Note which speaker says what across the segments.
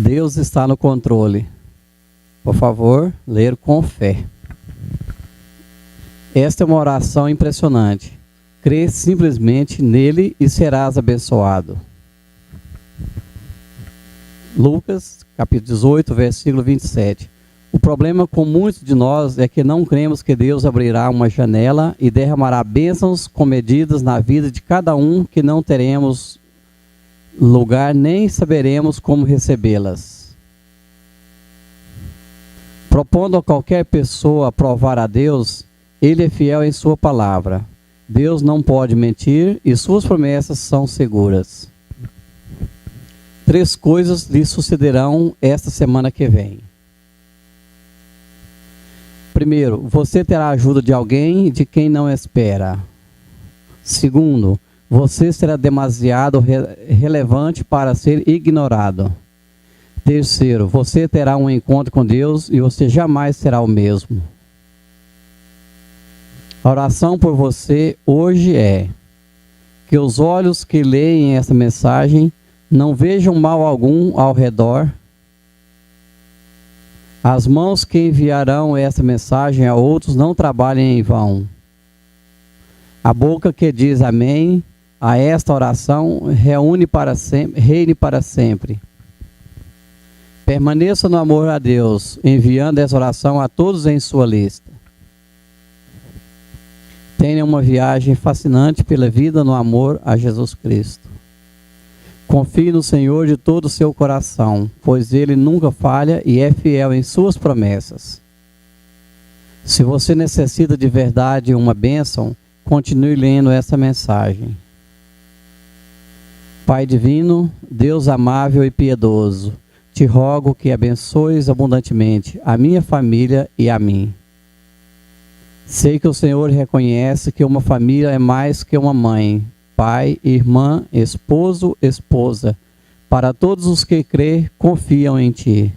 Speaker 1: Deus está no controle. Por favor, ler com fé. Esta é uma oração impressionante. Crê simplesmente nele e serás abençoado. Lucas, capítulo 18, versículo 27. O problema com muitos de nós é que não cremos que Deus abrirá uma janela e derramará bênçãos comedidas na vida de cada um, que não teremos lugar nem saberemos como recebê-las. Propondo a qualquer pessoa aprovar a Deus, Ele é fiel em sua palavra. Deus não pode mentir e suas promessas são seguras. 3 coisas lhe sucederão esta semana que vem. Primeiro, você terá a ajuda de alguém de quem não espera. Segundo, você será demasiado relevante para ser ignorado. Terceiro, você terá um encontro com Deus e você jamais será o mesmo. A oração por você hoje é que os olhos que leem essa mensagem não vejam mal algum ao redor. As mãos que enviarão essa mensagem a outros não trabalhem em vão. A boca que diz amém a esta oração reine para sempre. Permaneça no amor a Deus, enviando essa oração a todos em sua lista. Tenha uma viagem fascinante pela vida no amor a Jesus Cristo. Confie no Senhor de todo o seu coração, pois Ele nunca falha e é fiel em suas promessas. Se você necessita de verdade uma bênção, continue lendo essa mensagem. Pai divino, Deus amável e piedoso, te rogo que abençoes abundantemente a minha família e a mim. Sei que o Senhor reconhece que uma família é mais que uma mãe, pai, irmã, esposo, esposa. Para todos os que crê, confiam em Ti.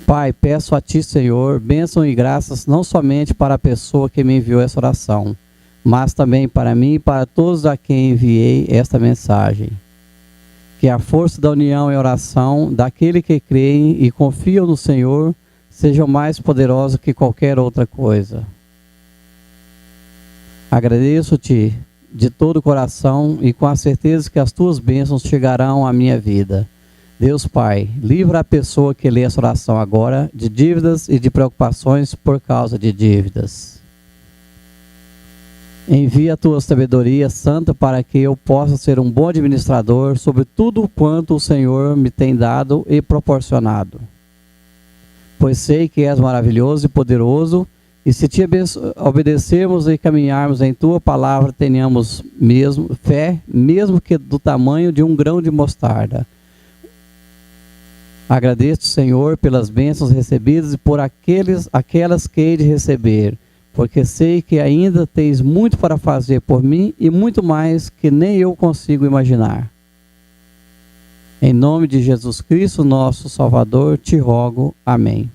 Speaker 1: Pai, peço a Ti, Senhor, bênção e graças não somente para a pessoa que me enviou essa oração, mas também para mim e para todos a quem enviei esta mensagem. Que a força da união e oração daquele que creem e confiam no Senhor seja mais poderosa que qualquer outra coisa. Agradeço-te de todo o coração e com a certeza que as tuas bênçãos chegarão à minha vida. Deus Pai, livra a pessoa que lê essa oração agora de dívidas e de preocupações por causa de dívidas. Envia a tua sabedoria santa para que eu possa ser um bom administrador sobre tudo quanto o Senhor me tem dado e proporcionado. Pois sei que és maravilhoso e poderoso, e se te obedecermos e caminharmos em tua palavra, tenhamos fé, mesmo que do tamanho de um grão de mostarda. Agradeço, Senhor, pelas bênçãos recebidas e por aquelas que hei de receber, porque sei que ainda tens muito para fazer por mim e muito mais que nem eu consigo imaginar. Em nome de Jesus Cristo, nosso Salvador, te rogo. Amém.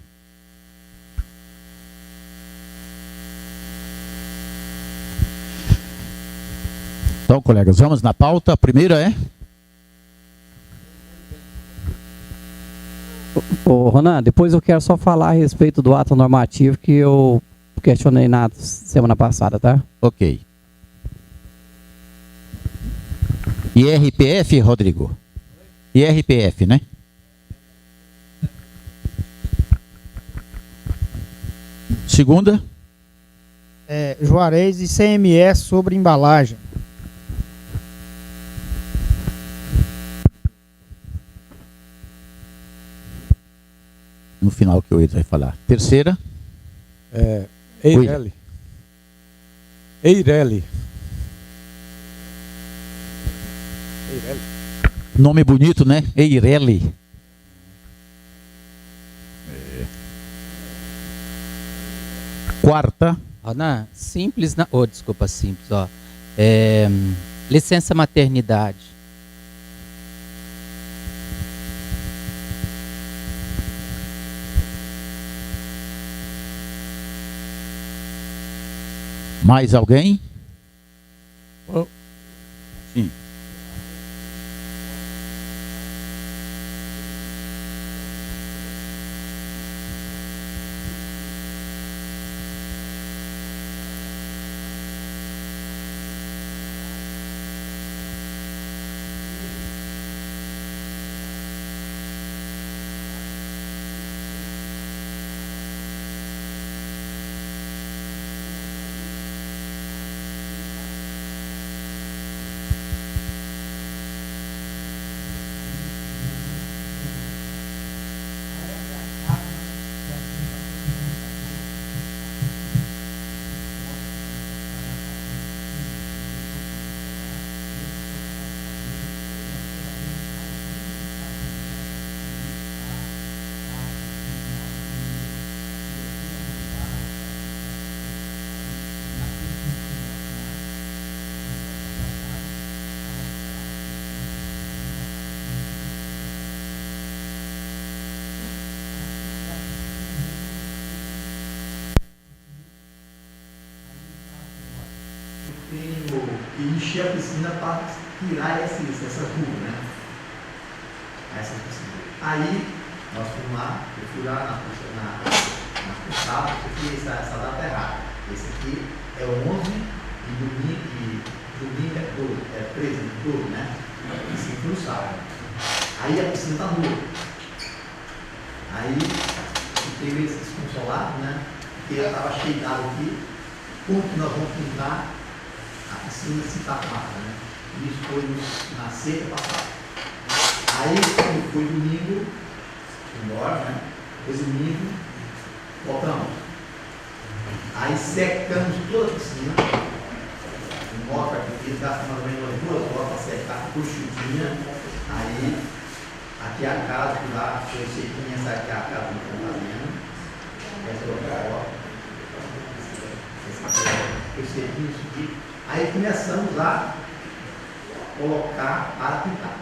Speaker 2: Então, colegas, vamos na pauta. A primeira é...
Speaker 1: Ô, Ronan, depois eu quero só falar a respeito do ato normativo que eu questionei na semana passada, tá?
Speaker 2: Ok. IRPF, Rodrigo? IRPF, né? Segunda?
Speaker 3: Juarez e CME sobre embalagem.
Speaker 2: No final que o Eito vai falar. Terceira?
Speaker 4: Eireli. Eireli.
Speaker 2: Nome bonito, né? Eireli. Quarta.
Speaker 5: Ronan, simples, desculpa, simples, ó. Licença maternidade.
Speaker 2: Mais alguém?
Speaker 4: Oh.
Speaker 2: Sim.
Speaker 4: e encher a piscina para tirar essa curva, né? Essa piscina. Aí, nós fomos lá, eu fui lá na sábado, essa data é errada. Esse aqui é 11 e domingo é 12, é 13, 12, né? Esse aqui no sábado. Aí a piscina está nua. Aí fiquei meio desconsolado, né? Porque ela estava cheia de água aqui. Como que nós vamos pintar a piscina se está com água, né? Isso foi na sexta passada. Aí, quando foi domingo, embora, né? Depois domingo, voltamos. Aí secamos toda a piscina. Um moto aqui, gasta mais ou menos 2 horas para secar, por chuvinha. Aí, aqui é a casa que lá, eu sei que essa aqui é a casa que estão fazendo. Essa é outra porta. Essa aqui é o serviço aqui. Aí começamos a colocar para pintar.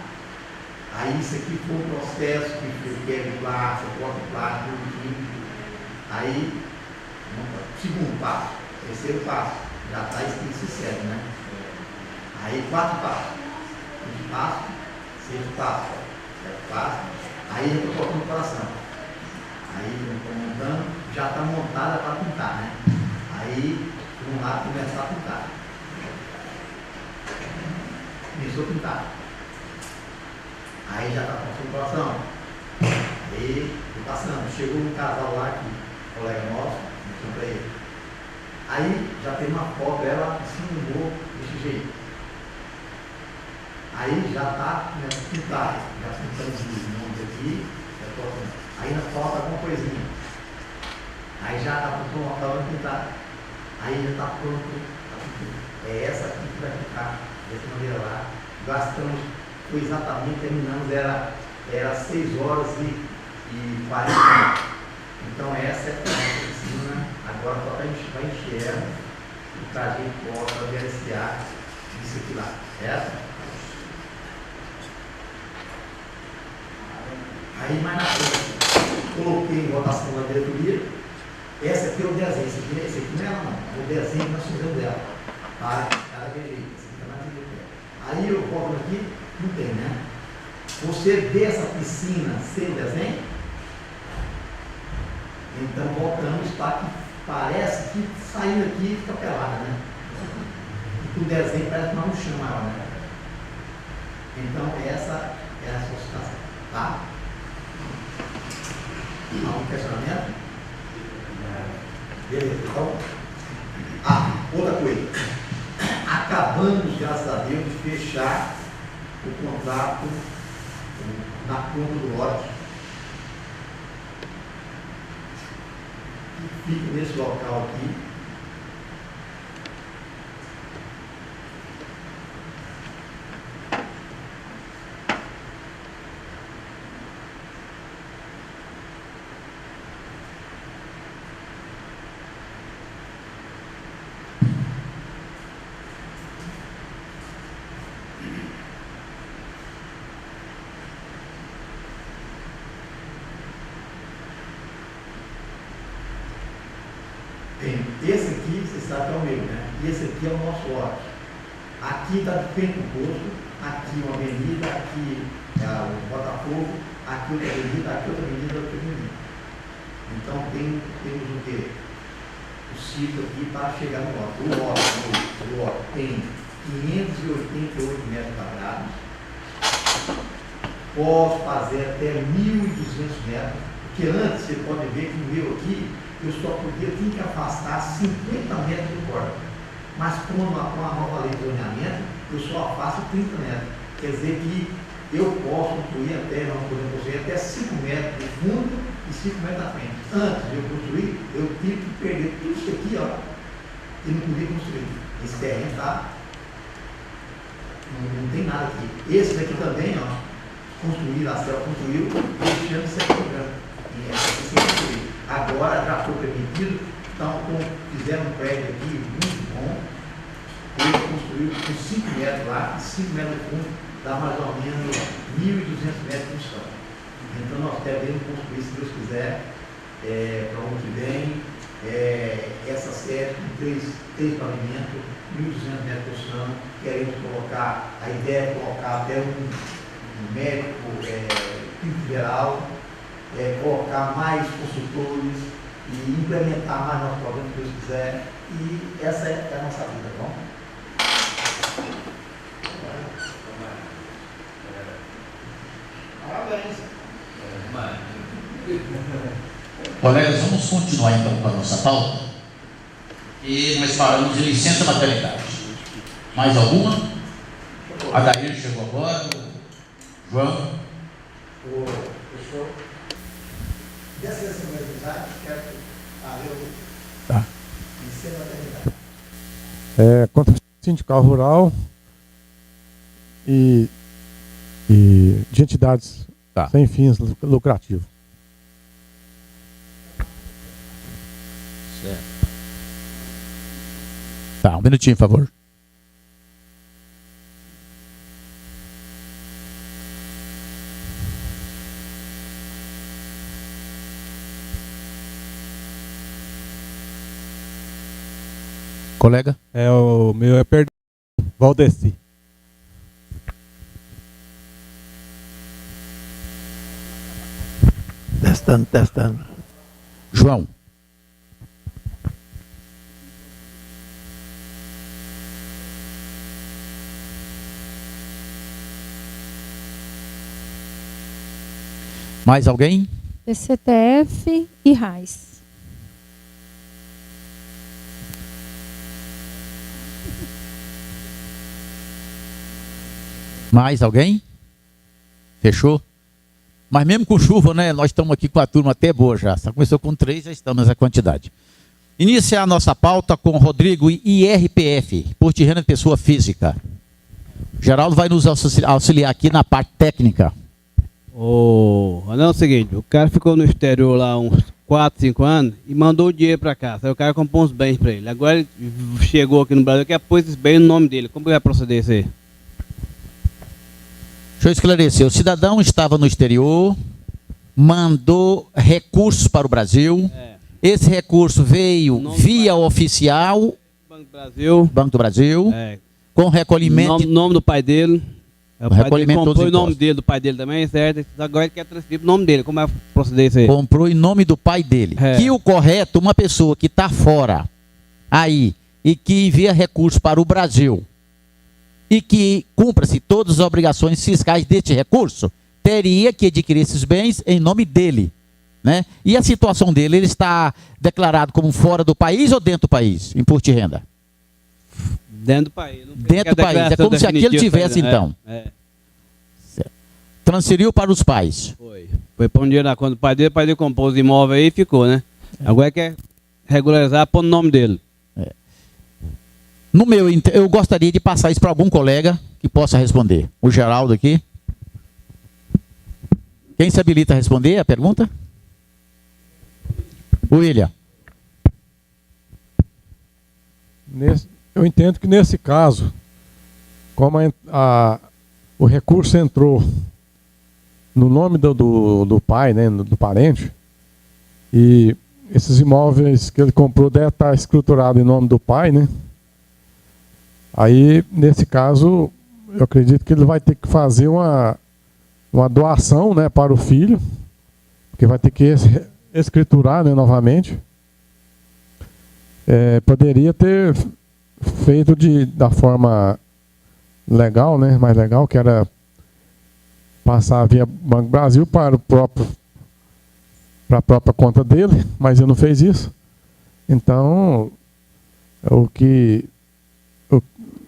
Speaker 4: Aí isso aqui foi um processo que quebra plástico, corta plástico, tudo. Aí, segundo passo, terceiro passo, já está escrito sincero, né? Aí 4 passos, 5 passos, 6 passos, 7 passos, aí eu estou colocando o coração. Aí eu estou montando, já está montada para pintar, né? Aí vamos lá começar a pintar. Começou a pintar. Aí já está com o coração. Aí estou passando. Chegou um casal lá, que colega nosso, mostrou para ele. Aí já tem uma foto dela em cima do morro, desse jeito. Aí já está começando a pintar. Já pintamos os nomes aqui. Aí ainda falta alguma coisinha. Aí já está pronto para pintar. Aí já está pronto. É essa aqui que vai ficar dessa maneira lá. Gastamos, foi exatamente, terminamos, era 6 horas e 40 minutos. Então essa é a nossa piscina. Agora só para encher ela e para a gente possa gerenciar isso aqui lá. Certo? Aí mais na frente, coloquei em votação na diretoria. Essa aqui é o desenho, esse aqui não é ela não, é o desenho que nós fizemos dela. Para cada direita, aí eu coloco aqui, não tem, né? Você vê essa piscina sem desenho? Então voltamos para que parece que saindo aqui fica pelada, né? O desenho parece que não chão maior, né? Então essa é a sua situação, tá? Algum questionamento? Beleza, então. Outra coisa. Acabamos, graças a Deus, de fechar o contrato na conta do lote. Que fica nesse local aqui. Esse aqui, você sabe que é o meu, né? E esse aqui é o nosso lote. Aqui está de frente o posto, aqui uma avenida, aqui é o Botafogo, aqui outra avenida, aqui outra avenida, outra avenida. Então temos o quê? O sítio aqui para chegar no lote. O lote tem 588 metros quadrados. Posso fazer até 1.200 metros, porque antes você pode ver que o meu aqui eu só podia, tinha que afastar 50 metros do corpo. Mas com a nova lei de zoneamento, eu só afasto 30 metros. Quer dizer que eu posso construir até, não podemos construir até 5 metros de fundo e 5 metros da frente. Antes de eu construir, eu tive que perder tudo isso aqui, ó, e não podia construir. Esse terreno tá, não tem nada aqui. Esse daqui também, ó, construíram, a CEL construiu, deixando de ser programa. E essa sem construir. Agora já foi permitido, então fizeram um prédio aqui muito bom. Ele construiu com 5 metros lá, 5 metros de fundo, dá mais ou menos 1.200 metros de chão. Então nós devemos construir, se Deus quiser, para o ano que vem, essa série três pavimentos, 1.200 metros por ano, querendo colocar, a ideia é colocar até um médico clínico geral, colocar mais consultores e implementar mais nosso programa, se Deus quiser. E essa é a nossa vida, tá bom? Parabéns.
Speaker 2: Colegas, vamos continuar então com a nossa pauta. E nós falamos de licença maternidade. Mais alguma? A Daíra chegou agora. João.
Speaker 4: Professor, dessa licença maternidade, quero
Speaker 3: Tá.
Speaker 4: licença maternidade.
Speaker 3: Contra sindical rural e de entidades sem fins lucrativos.
Speaker 5: Certo.
Speaker 2: Tá, um minutinho, por favor. Colega?
Speaker 3: O meu é Perdão, Valdeci.
Speaker 4: Testando.
Speaker 2: João. Mais alguém?
Speaker 6: PCTF e RAIS.
Speaker 2: Mais alguém? Fechou? Mas mesmo com chuva, né? Nós estamos aqui com a turma até boa já. Só começou com 3, já estamos nessa quantidade. Iniciar a nossa pauta com Rodrigo IRPF, Imposto de Renda de Pessoa Física. Geraldo vai nos auxiliar aqui na parte técnica.
Speaker 7: Não, é o seguinte, o cara ficou no exterior lá uns 4, 5 anos e mandou o dinheiro para cá. Aí o cara comprou uns bens para ele. Agora ele chegou aqui no Brasil e quer pôr esses bens no nome dele. Como vai proceder isso aí?
Speaker 2: Deixa eu esclarecer. O cidadão estava no exterior, mandou recursos para o Brasil. Esse recurso veio via oficial, Banco do Brasil, com recolhimento.
Speaker 7: Nome do pai dele. O pai
Speaker 2: recolhimento
Speaker 7: dele comprou
Speaker 2: dos
Speaker 7: o nome
Speaker 2: impostos.
Speaker 7: dele, do pai dele também, certo? Agora ele quer transferir o nome dele. Como vai proceder isso aí?
Speaker 2: Comprou em nome do pai dele. Que o correto, uma pessoa que está fora aí e que envia recursos para o Brasil e que cumpra-se todas as obrigações fiscais deste recurso, teria que adquirir esses bens em nome dele, né? E a situação dele, ele está declarado como fora do país ou dentro do país, imposto de renda?
Speaker 7: Dentro do país.
Speaker 2: Dentro do país, é como se aqui ele tivesse então. Transferiu para os pais.
Speaker 7: Foi pôr um dinheiro na conta do pai dele comprou os imóveis aí e ficou, né? Agora quer regularizar, pôr no nome dele.
Speaker 2: No meu, eu gostaria de passar isso para algum colega que possa responder. O Geraldo aqui. Quem se habilita a responder a pergunta? William.
Speaker 3: Eu entendo que nesse caso, como o recurso entrou no nome do pai, né, do parente, e esses imóveis que ele comprou devem estar escriturados em nome do pai, né? Aí, nesse caso, eu acredito que ele vai ter que fazer uma doação, né, para o filho, porque vai ter que escriturar, né, novamente. Poderia ter feito da forma legal, né, mais legal, que era passar via Banco Brasil para a própria conta dele, mas ele não fez isso. Então,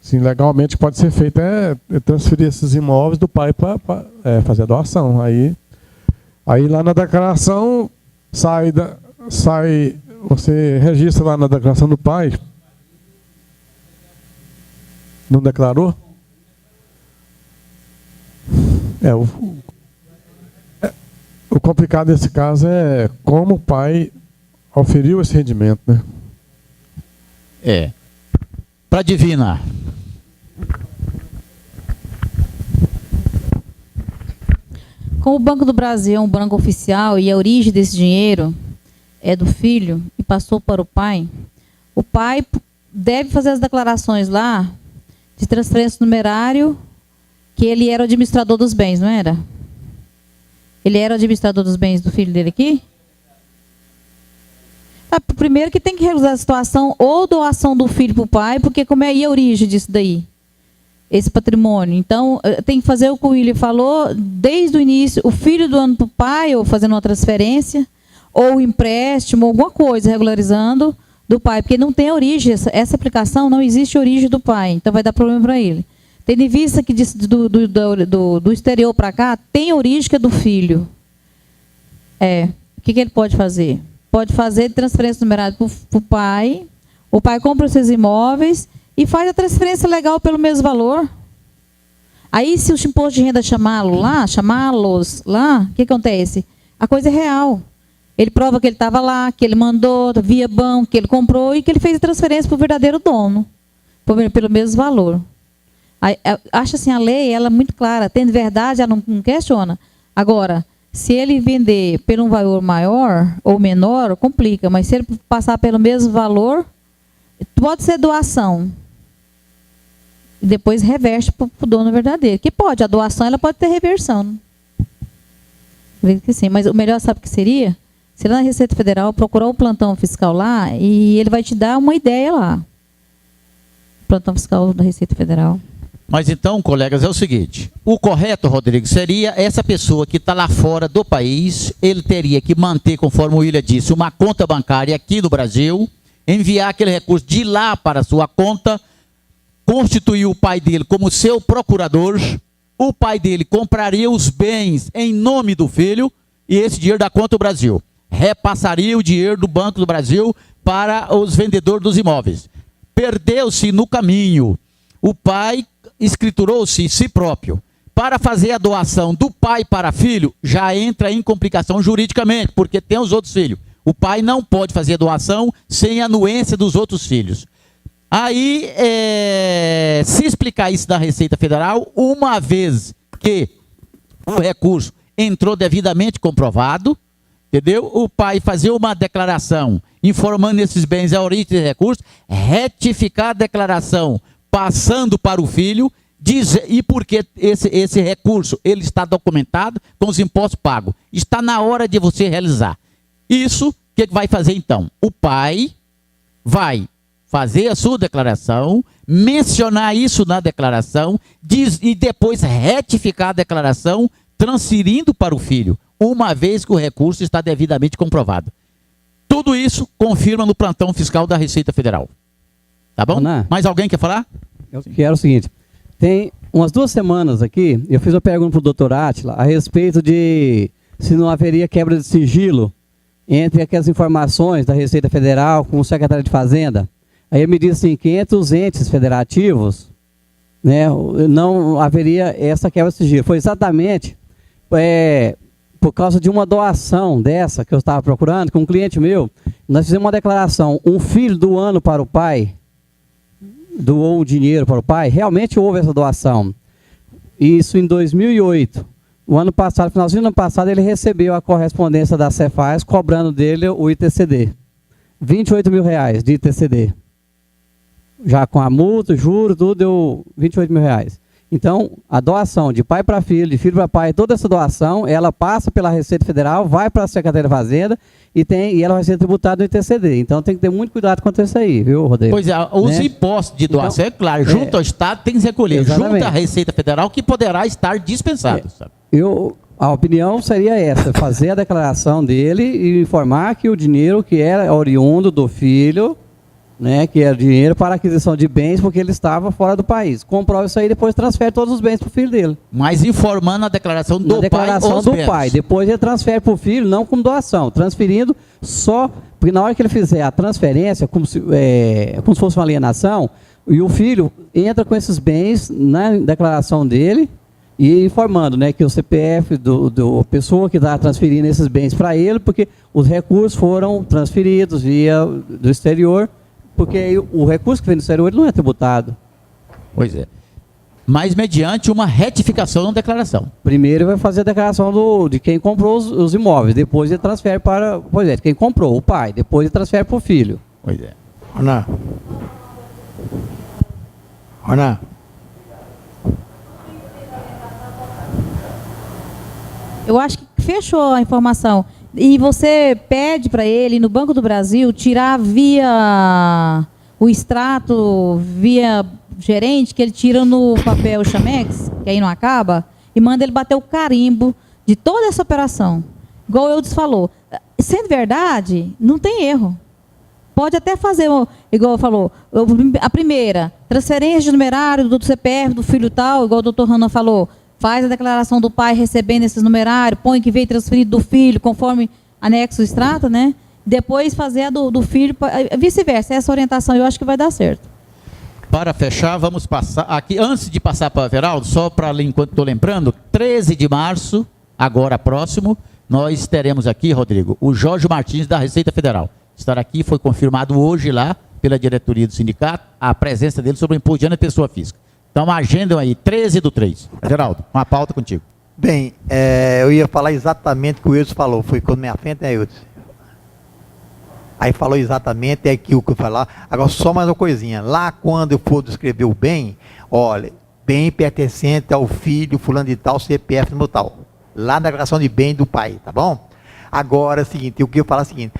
Speaker 3: sim, legalmente pode ser feito é transferir esses imóveis do pai para fazer a doação. Aí lá na declaração você registra lá na declaração do pai. Não declarou? O complicado desse caso é como o pai auferiu esse rendimento, né?
Speaker 2: Para a Divina.
Speaker 6: Como o Banco do Brasil é um banco oficial e a origem desse dinheiro é do filho e passou para o pai, O pai deve fazer as declarações lá de transferência do numerário, que ele era o administrador dos bens, não era? Ele era o administrador dos bens do filho dele aqui? Primeiro que tem que realizar a situação ou doação do filho para o pai, porque como é aí a origem disso daí? Esse patrimônio. Então, tem que fazer o que o William falou, desde o início, o filho doando para o pai, ou fazendo uma transferência, ou empréstimo, alguma coisa, regularizando do pai, porque não tem origem, essa aplicação não existe origem do pai, então vai dar problema para ele. Tendo em vista que do exterior para cá, tem origem que é do filho. O que ele pode fazer? Pode fazer transferência numerada para o pai, o pai compra os seus imóveis e faz a transferência legal pelo mesmo valor. Aí, se o imposto de renda chamá-los lá, o que acontece? A coisa é real. Ele prova que ele estava lá, que ele mandou via banco, que ele comprou e que ele fez a transferência para o verdadeiro dono, pelo mesmo valor. Aí, acho assim, a lei ela é muito clara, tendo verdade, ela não questiona. Agora, se ele vender por um valor maior ou menor, complica, mas se ele passar pelo mesmo valor, pode ser doação. E depois reverte para o dono verdadeiro. Que pode, a doação ela pode ter reversão. Acredito que sim, mas o melhor sabe o que seria? Se lá na Receita Federal procurar o plantão fiscal lá e ele vai te dar uma ideia lá. Plantão fiscal da Receita Federal.
Speaker 2: Mas então, colegas, é o seguinte, o correto, Rodrigo, seria essa pessoa que está lá fora do país, ele teria que manter, conforme o William disse, uma conta bancária aqui no Brasil, enviar aquele recurso de lá para a sua conta, constituir o pai dele como seu procurador, o pai dele compraria os bens em nome do filho e esse dinheiro da conta do Brasil. Repassaria o dinheiro do Banco do Brasil para os vendedores dos imóveis. Perdeu-se no caminho. O pai escriturou-se si próprio. Para fazer a doação do pai para filho, já entra em complicação juridicamente, porque tem os outros filhos. O pai não pode fazer doação sem a anuência dos outros filhos. Aí, se explicar isso da Receita Federal, uma vez que o recurso entrou devidamente comprovado, entendeu? O pai fazer uma declaração informando esses bens a origem de recurso, retificar a declaração passando para o filho, e porque esse recurso ele está documentado com os impostos pagos. Está na hora de você realizar. Isso, o que vai fazer então? O pai vai fazer a sua declaração, mencionar isso na declaração, e depois retificar a declaração, transferindo para o filho, uma vez que o recurso está devidamente comprovado. Tudo isso confirma no plantão fiscal da Receita Federal. Tá bom?
Speaker 1: Ana,
Speaker 2: mais alguém quer falar?
Speaker 1: Eu quero o seguinte, tem umas 2 semanas aqui, eu fiz uma pergunta para o doutor Átila a respeito de se não haveria quebra de sigilo entre aquelas informações da Receita Federal com o secretário de Fazenda. Aí ele me disse assim, que entre os entes federativos, né, não haveria essa quebra de sigilo. Foi exatamente por causa de uma doação dessa que eu estava procurando, com um cliente meu, nós fizemos uma declaração, um filho doando para o pai, doou um dinheiro para o pai, realmente houve essa doação. Isso em 2008. O ano passado, finalzinho do ano passado, ele recebeu a correspondência da Cefaz cobrando dele o ITCD. R$28 mil de ITCD. Já com a multa, juro, tudo, deu R$28 mil. Então, a doação de pai para filho, de filho para pai, toda essa doação, ela passa pela Receita Federal, vai para a Secretaria de Fazenda e ela vai ser tributada no ITCD. Então, tem que ter muito cuidado com isso aí, viu, Rodrigo?
Speaker 2: Pois é, os impostos de doação, então, é claro, junto ao Estado tem que recolher, junto à Receita Federal, que poderá estar dispensado.
Speaker 1: A opinião seria essa, fazer a declaração dele e informar que o dinheiro que era oriundo do filho, né, que era dinheiro para aquisição de bens, porque ele estava fora do país. Comprova isso aí, depois transfere todos os bens para o filho dele.
Speaker 2: Mas informando a declaração do pai. A declaração do pai. Depois ele transfere para o filho, não como doação, transferindo só, porque na hora que ele fizer a transferência, como se fosse uma alienação, e o filho entra com esses bens na declaração dele, e informando, né, que o CPF do pessoa que está transferindo esses bens para ele, porque os recursos foram transferidos via do exterior, porque o recurso que vem do exterior ele não é tributado. Pois é. Mas mediante uma retificação na declaração.
Speaker 1: Primeiro vai fazer a declaração de quem comprou os imóveis, depois ele transfere para, de quem comprou, o pai, depois ele transfere para o filho.
Speaker 2: Pois é.
Speaker 8: Ronan. Ronan.
Speaker 6: Eu acho que fechou a informação. E você pede para ele, no Banco do Brasil, tirar via o extrato, via gerente, que ele tira no papel Chamex, que aí não acaba, e manda ele bater o carimbo de toda essa operação. Igual o Eudes falou. Sendo verdade, não tem erro. Pode até fazer, igual falou, a primeira, transferência de numerário do CPF, do filho tal, igual o doutor Renan falou, faz a declaração do pai recebendo esses numerários, põe que veio transferido do filho, conforme anexo o extrato, né? Depois fazer a do filho, vice-versa. Essa orientação eu acho que vai dar certo.
Speaker 2: Para fechar, vamos passar aqui, antes de passar para o Everaldo, só para ler enquanto estou lembrando, 13 de março, agora próximo, nós teremos aqui, Rodrigo, o Jorge Martins da Receita Federal. Estará aqui, foi confirmado hoje lá pela diretoria do sindicato, a presença dele sobre o imposto de renda e pessoa física. Então, agendam aí, 13/3. Geraldo, uma pauta contigo.
Speaker 4: Bem, eu ia falar exatamente o que o Eudes falou, foi quando minha frente, né, Eudes? Aí falou exatamente aquilo que eu falar. Agora, só mais uma coisinha. Lá, quando eu for descrever o bem, olha, bem pertencente ao filho, fulano de tal, CPF no tal. Lá na declaração de bem do pai, tá bom? Agora, é o seguinte, o que eu falo é o seguinte,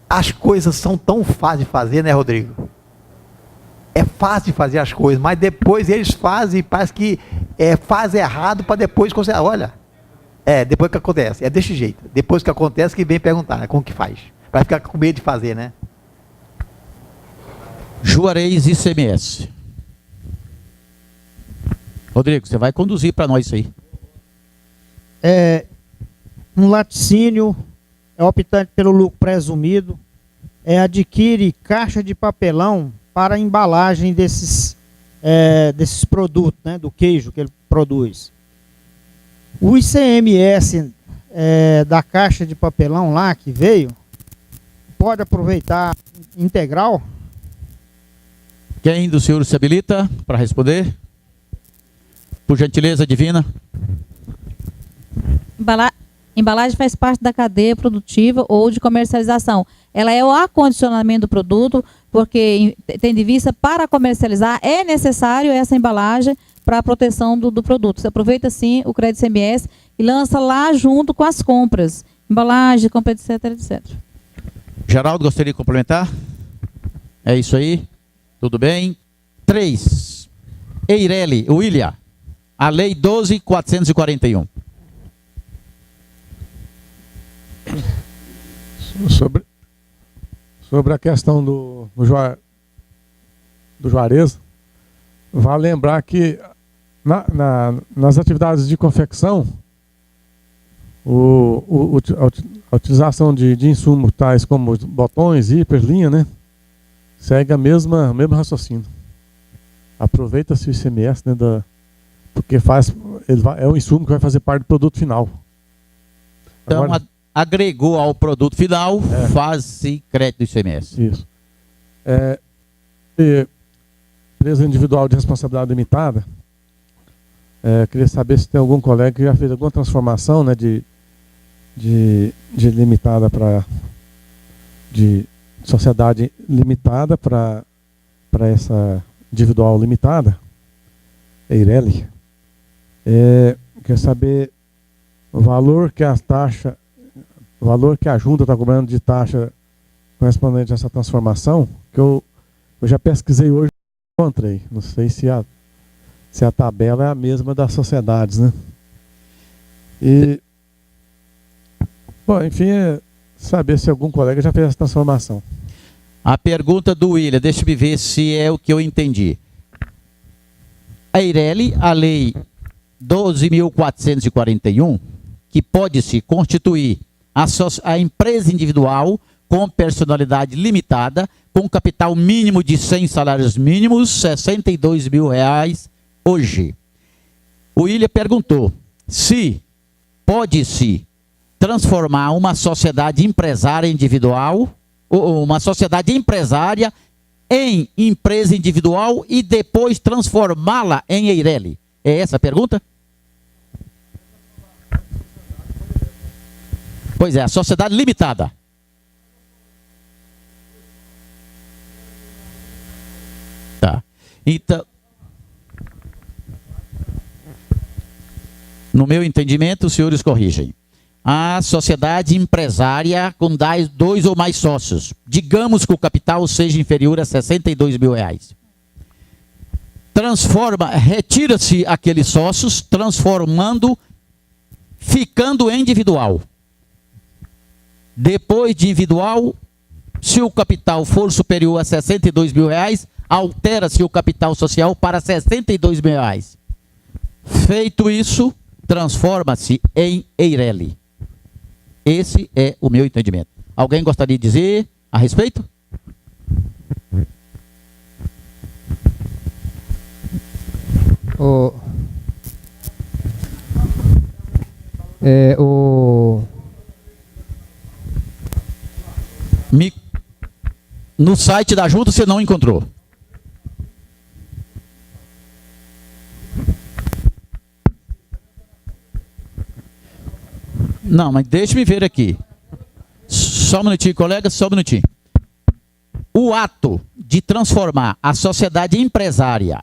Speaker 4: as coisas são tão fáceis de fazer, né, Rodrigo? É fácil de fazer as coisas, mas depois eles fazem, parece que faz errado para depois considerar. Olha, depois que acontece, é desse jeito. Depois que acontece, que vem perguntar, né, como que faz. Vai ficar com medo de fazer, né?
Speaker 2: Juarez ICMS. Rodrigo, você vai conduzir para nós isso aí.
Speaker 9: Um laticínio é optante pelo lucro presumido, adquire caixa de papelão para a embalagem desses produtos, né, do queijo que ele produz. O ICMS da caixa de papelão lá que veio, pode aproveitar integral?
Speaker 2: Quem dos senhores se habilita para responder? Por gentileza divina.
Speaker 6: Embalagem faz parte da cadeia produtiva ou de comercialização. Ela é o acondicionamento do produto, porque, tendo em vista, para comercializar, é necessário essa embalagem para a proteção do produto. Você aproveita, sim, o crédito ICMS e lança lá junto com as compras. Embalagem, compra, etc, etc.
Speaker 2: Geraldo, gostaria de complementar? É isso aí? Tudo bem? 3. Eireli, William. A Lei 12.441.
Speaker 3: Sobre a questão do Juarez, vale lembrar que nas atividades de confecção, a utilização de insumos tais como botões, zíper, linha, né, segue o mesmo raciocínio. Aproveita-se o ICMS, né, porque é um insumo que vai fazer parte do produto final.
Speaker 2: Então,
Speaker 3: agora,
Speaker 2: agregou ao produto final, faz-se crédito do ICMS.
Speaker 3: Isso. Empresa individual de responsabilidade limitada, queria saber se tem algum colega que já fez alguma transformação, né, de limitada de sociedade limitada para essa individual limitada, Eireli. Quer saber o valor que a junta está cobrando de taxa correspondente a essa transformação, que eu já pesquisei hoje e encontrei. Não sei se a tabela é a mesma das sociedades, né? E, bom, enfim, saber se algum colega já fez essa transformação.
Speaker 2: A pergunta do William, deixa eu ver se é o que eu entendi. A Eireli, a Lei 12.441, que pode-se constituir a empresa individual com personalidade limitada, com capital mínimo de 100 salários mínimos, R$62 mil hoje. O William perguntou se pode-se transformar uma sociedade empresária individual, ou uma sociedade empresária em empresa individual e depois transformá-la em Eireli. É essa a pergunta? Pois é, a sociedade limitada. Então, no meu entendimento, os senhores corrigem. A sociedade empresária com 2 ou mais sócios, digamos que o capital seja inferior a R$62 mil. Retira-se aqueles sócios, ficando individual. Depois de individual, se o capital for superior a R$62 mil, altera-se o capital social para R$62 mil. Feito isso, transforma-se em EIRELI. Esse é o meu entendimento. Alguém gostaria de dizer a respeito? No site da Junta você não encontrou. Não, mas deixe-me ver aqui. Só um minutinho, colega, só um minutinho. O ato de transformar a sociedade empresária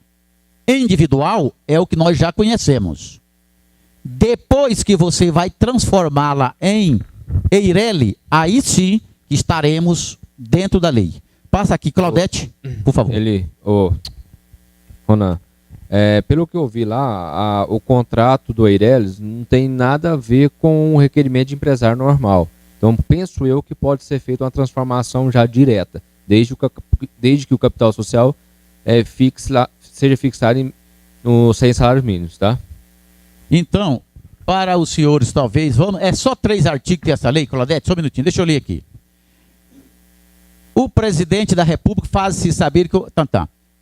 Speaker 2: individual é o que nós já conhecemos. Depois que você vai transformá-la em EIRELI, aí sim estaremos dentro da lei. Passa aqui, Claudete, por favor.
Speaker 8: Ronan, pelo que eu vi lá, o contrato do EIRELI não tem nada a ver com o requerimento de empresário normal. Então, penso eu que pode ser feita uma transformação já direta, desde que o capital social seja fixado nos 100 salários mínimos, tá?
Speaker 2: Então, para os senhores, talvez, é só 3 artigos dessa lei, Claudete, só um minutinho, deixa eu ler aqui. O presidente da República faz-se saber que...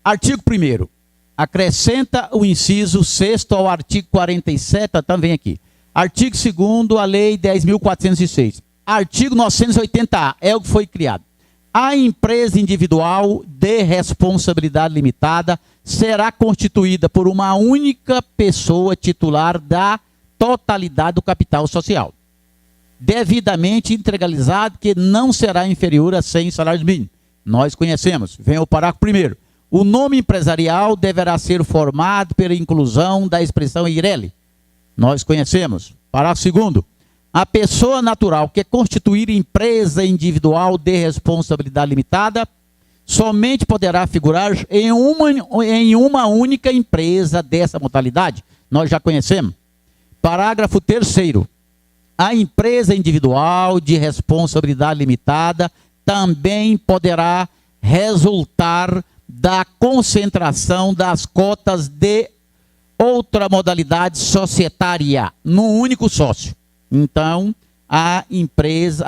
Speaker 2: Artigo 1º. Acrescenta o inciso 6º ao artigo 47, também aqui. Artigo 2º, a lei 10.406. Artigo 980A, é o que foi criado. A empresa individual de responsabilidade limitada será constituída por uma única pessoa titular da totalidade do capital social, devidamente integralizado, que não será inferior a 100 salários mínimos. Nós conhecemos. Vem o parágrafo 1º. O nome empresarial deverá ser formado pela inclusão da expressão EIRELI. Nós conhecemos. Parágrafo 2º. A pessoa natural que constituir empresa individual de responsabilidade limitada somente poderá figurar em uma única empresa dessa modalidade. Nós já conhecemos. Parágrafo 3º. A empresa individual de responsabilidade limitada também poderá resultar da concentração das cotas de outra modalidade societária num único sócio. Então, a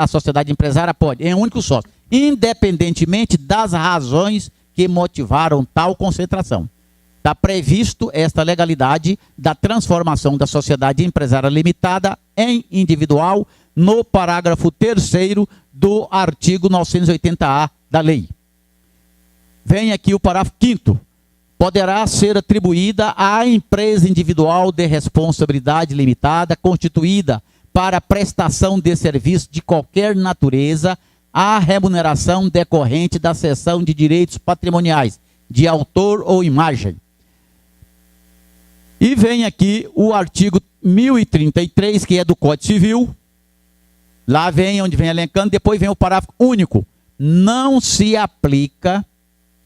Speaker 2: sociedade empresária pode, em um único sócio, independentemente das razões que motivaram tal concentração. Está previsto esta legalidade da transformação da sociedade empresária limitada em individual no parágrafo 3º do artigo 980A da lei. Vem aqui o parágrafo 5º. Poderá ser atribuída à empresa individual de responsabilidade limitada constituída para prestação de serviço de qualquer natureza a remuneração decorrente da cessão de direitos patrimoniais, de autor ou imagem. E vem aqui o artigo 1033, que é do Código Civil. Lá vem, onde vem elencando, depois vem o parágrafo único. Não se aplica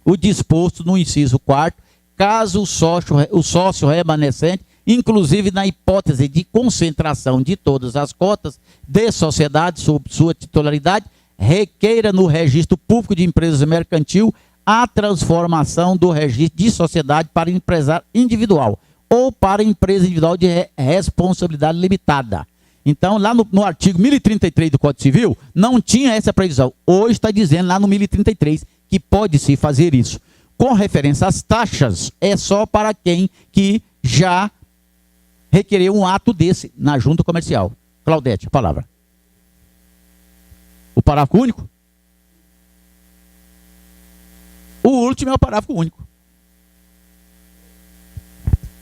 Speaker 2: o disposto no inciso 4º, caso o sócio remanescente, inclusive na hipótese de concentração de todas as cotas de sociedade sob sua titularidade, requeira no registro público de empresas mercantil a transformação do registro de sociedade para empresário individual ou para empresa individual de responsabilidade limitada. Então, lá no artigo 1033 do Código Civil, não tinha essa previsão. Hoje está dizendo lá no 1033 que pode-se fazer isso. Com referência às taxas, é só para quem que já requereu um ato desse na junta comercial. Claudete, a palavra. O parágrafo único? O último é o parágrafo único.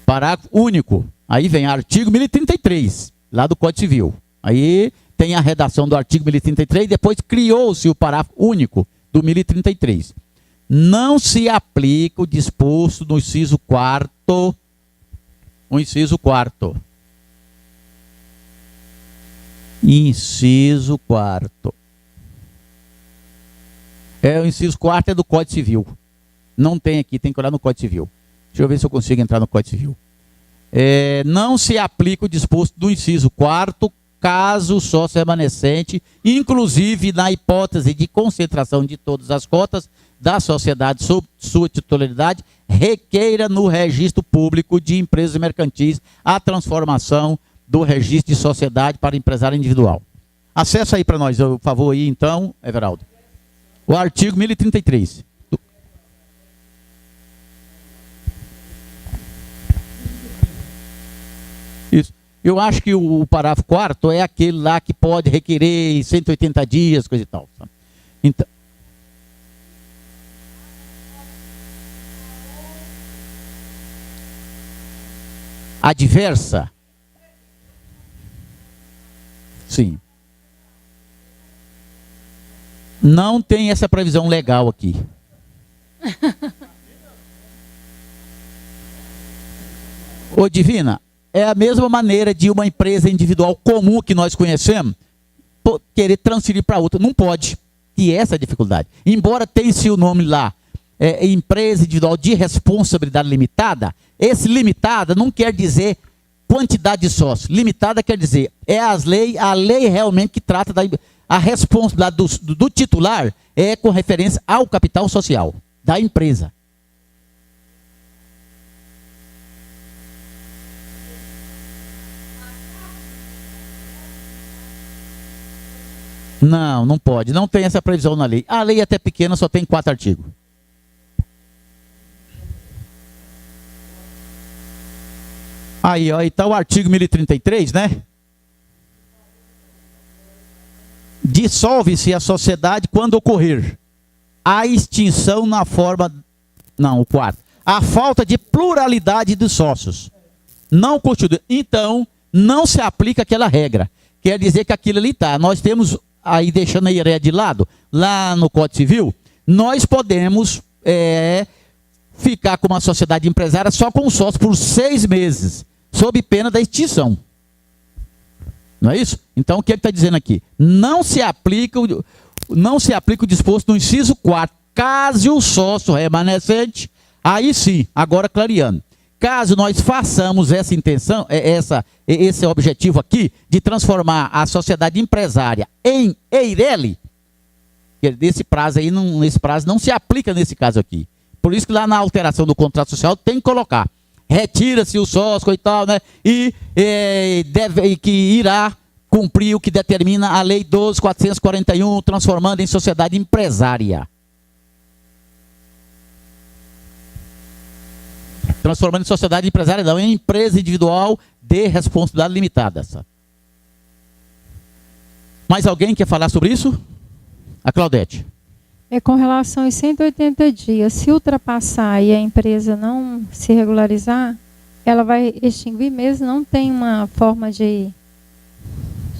Speaker 2: Parágrafo único. Aí vem artigo 1033, lá do Código Civil. Aí tem a redação do artigo 1033, depois criou-se o parágrafo único do 1033. não se aplica o disposto no inciso 4º, o inciso 4º. Inciso 4º. O inciso 4º é do Código Civil. Não tem aqui, tem que olhar no Código Civil. Deixa eu ver se eu consigo entrar no Código Civil. Não se aplica o disposto do inciso 4º, caso o sócio remanescente, inclusive na hipótese de concentração de todas as cotas da sociedade sob sua titularidade, requeira no registro público de empresas mercantis a transformação do registro de sociedade para empresário individual. Acessa aí para nós, por favor, aí então, Everaldo. O artigo 1033. Isso. Eu acho que o parágrafo 4º é aquele lá que pode requerer 180 dias, coisa e tal. Então, adversa? Sim. Não tem essa previsão legal aqui. Ô Divina, é a mesma maneira de uma empresa individual comum que nós conhecemos querer transferir para outra. Não pode. E essa é a dificuldade. Embora tenha-se o nome lá, empresa individual de responsabilidade limitada, esse limitada não quer dizer quantidade de sócios. Limitada quer dizer, a lei realmente que trata a responsabilidade do titular é com referência ao capital social da empresa. Não, não pode. Não tem essa previsão na lei. A lei é até pequena, só tem 4 artigos. Aí, ó, então o artigo 1033, né? Dissolve-se a sociedade quando ocorrer a extinção na forma... Não, o 4º. A falta de pluralidade dos sócios. Não constitui. Então, não se aplica aquela regra. Quer dizer que aquilo ali está. Nós temos, aí deixando a IRE de lado, lá no Código Civil, nós podemos ficar com uma sociedade empresária só com sócio por 6 meses, sob pena da extinção. Não é isso? Então, o que está dizendo aqui? Não se aplica o disposto no inciso 4º, caso o sócio remanescente, aí sim, agora clareando, caso nós façamos essa intenção, esse objetivo aqui, de transformar a sociedade empresária em EIRELI, esse prazo aí, esse prazo não se aplica nesse caso aqui. Por isso que lá na alteração do contrato social tem que colocar, retira-se o sócio e tal, né? E que irá cumprir o que determina a Lei 12.441, transformando em sociedade empresária. Transformando em sociedade empresária, não, em empresa individual de responsabilidade limitada. Mais alguém quer falar sobre isso? A Claudete.
Speaker 10: Com relação aos 180 dias, se ultrapassar e a empresa não se regularizar, ela vai extinguir mesmo? Não tem uma forma de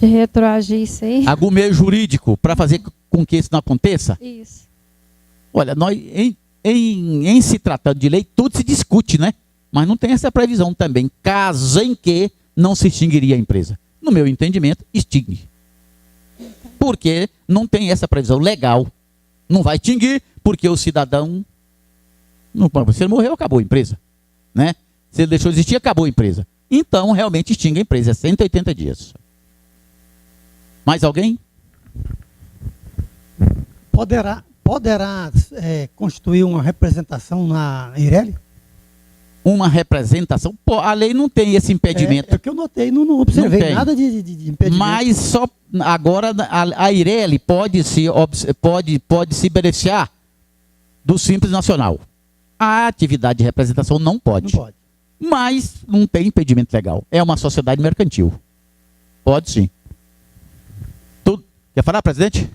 Speaker 10: retroagir isso aí?
Speaker 2: Algum meio jurídico para fazer com que isso não aconteça?
Speaker 10: Isso.
Speaker 2: Olha, nós, em se tratando de lei, tudo se discute, né? Mas não tem essa previsão também, caso em que não se extinguiria a empresa. No meu entendimento, extingue. Porque não tem essa previsão legal. Não vai extinguir, porque o cidadão... se ele morreu, acabou a empresa. Né? Se ele deixou de existir, acabou a empresa. Então, realmente extingue a empresa. É 180 dias. Mais alguém?
Speaker 11: Poderá constituir uma representação na EIRELI?
Speaker 2: Uma representação? Pô, a lei não tem esse impedimento.
Speaker 11: É o que eu notei, não observei nada de impedimento.
Speaker 2: Mas só agora a EIRELI pode se beneficiar do Simples Nacional. A atividade de representação não pode.
Speaker 11: Não pode.
Speaker 2: Mas não tem impedimento legal. É uma sociedade mercantil. Pode sim. Quer falar, presidente?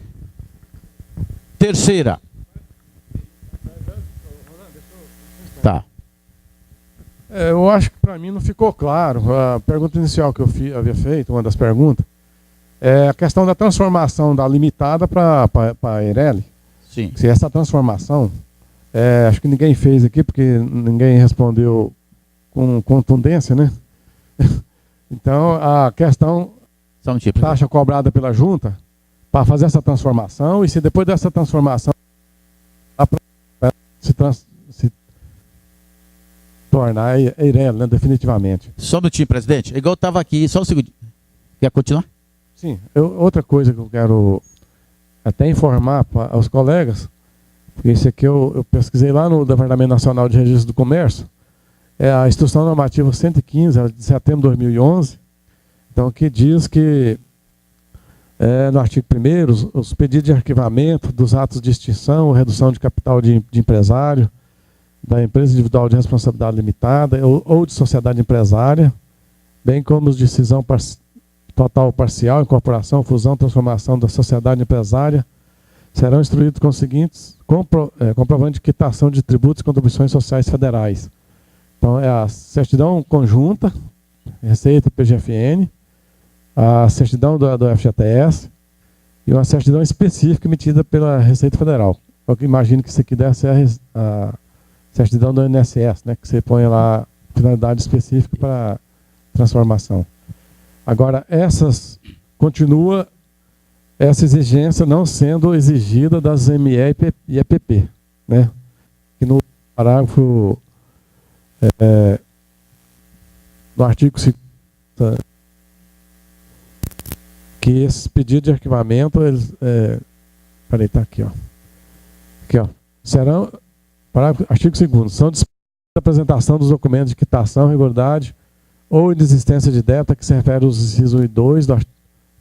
Speaker 2: Terceira. Tá.
Speaker 3: Eu acho que para mim não ficou claro. A pergunta inicial que eu havia feito, uma das perguntas, é a questão da transformação da limitada para a EIRELI.
Speaker 2: Sim.
Speaker 3: Se essa transformação acho que ninguém fez aqui, porque ninguém respondeu com contundência, né? Então, a questão taxa cobrada pela junta para fazer essa transformação, e se depois dessa transformação se tornar EIRELI, né, definitivamente.
Speaker 2: Só um minutinho, presidente. Igual eu estava aqui, só um segundo. Quer continuar?
Speaker 3: Sim. Outra coisa que eu quero até informar aos colegas, porque esse aqui eu pesquisei lá no Departamento Nacional de Registro do Comércio, é a Instrução Normativa 115, de setembro de 2011, então, que diz que, no artigo 1º, os pedidos de arquivamento dos atos de extinção, redução de capital de empresário, da empresa individual de responsabilidade limitada ou de sociedade empresária, bem como os de cisão total ou parcial, incorporação, fusão, transformação da sociedade empresária, serão instruídos com os seguintes comprovantes de quitação de tributos e contribuições sociais federais. Então, é a certidão conjunta, Receita PGFN, a certidão do FGTS e uma certidão específica emitida pela Receita Federal. Eu imagino que isso aqui deve ser a certidão do INSS, né, que você põe lá finalidade específica para transformação. Agora, continua essa exigência não sendo exigida das ME e EPP, né? Que no parágrafo no artigo 5, que esses pedidos de arquivamento, eles, peraí, tá aqui, ó. Aqui, ó. Serão, artigo 2º, são dispensados a apresentação dos documentos de quitação, regularidade ou inexistência de débito, que se refere aos incisos 1 e 2,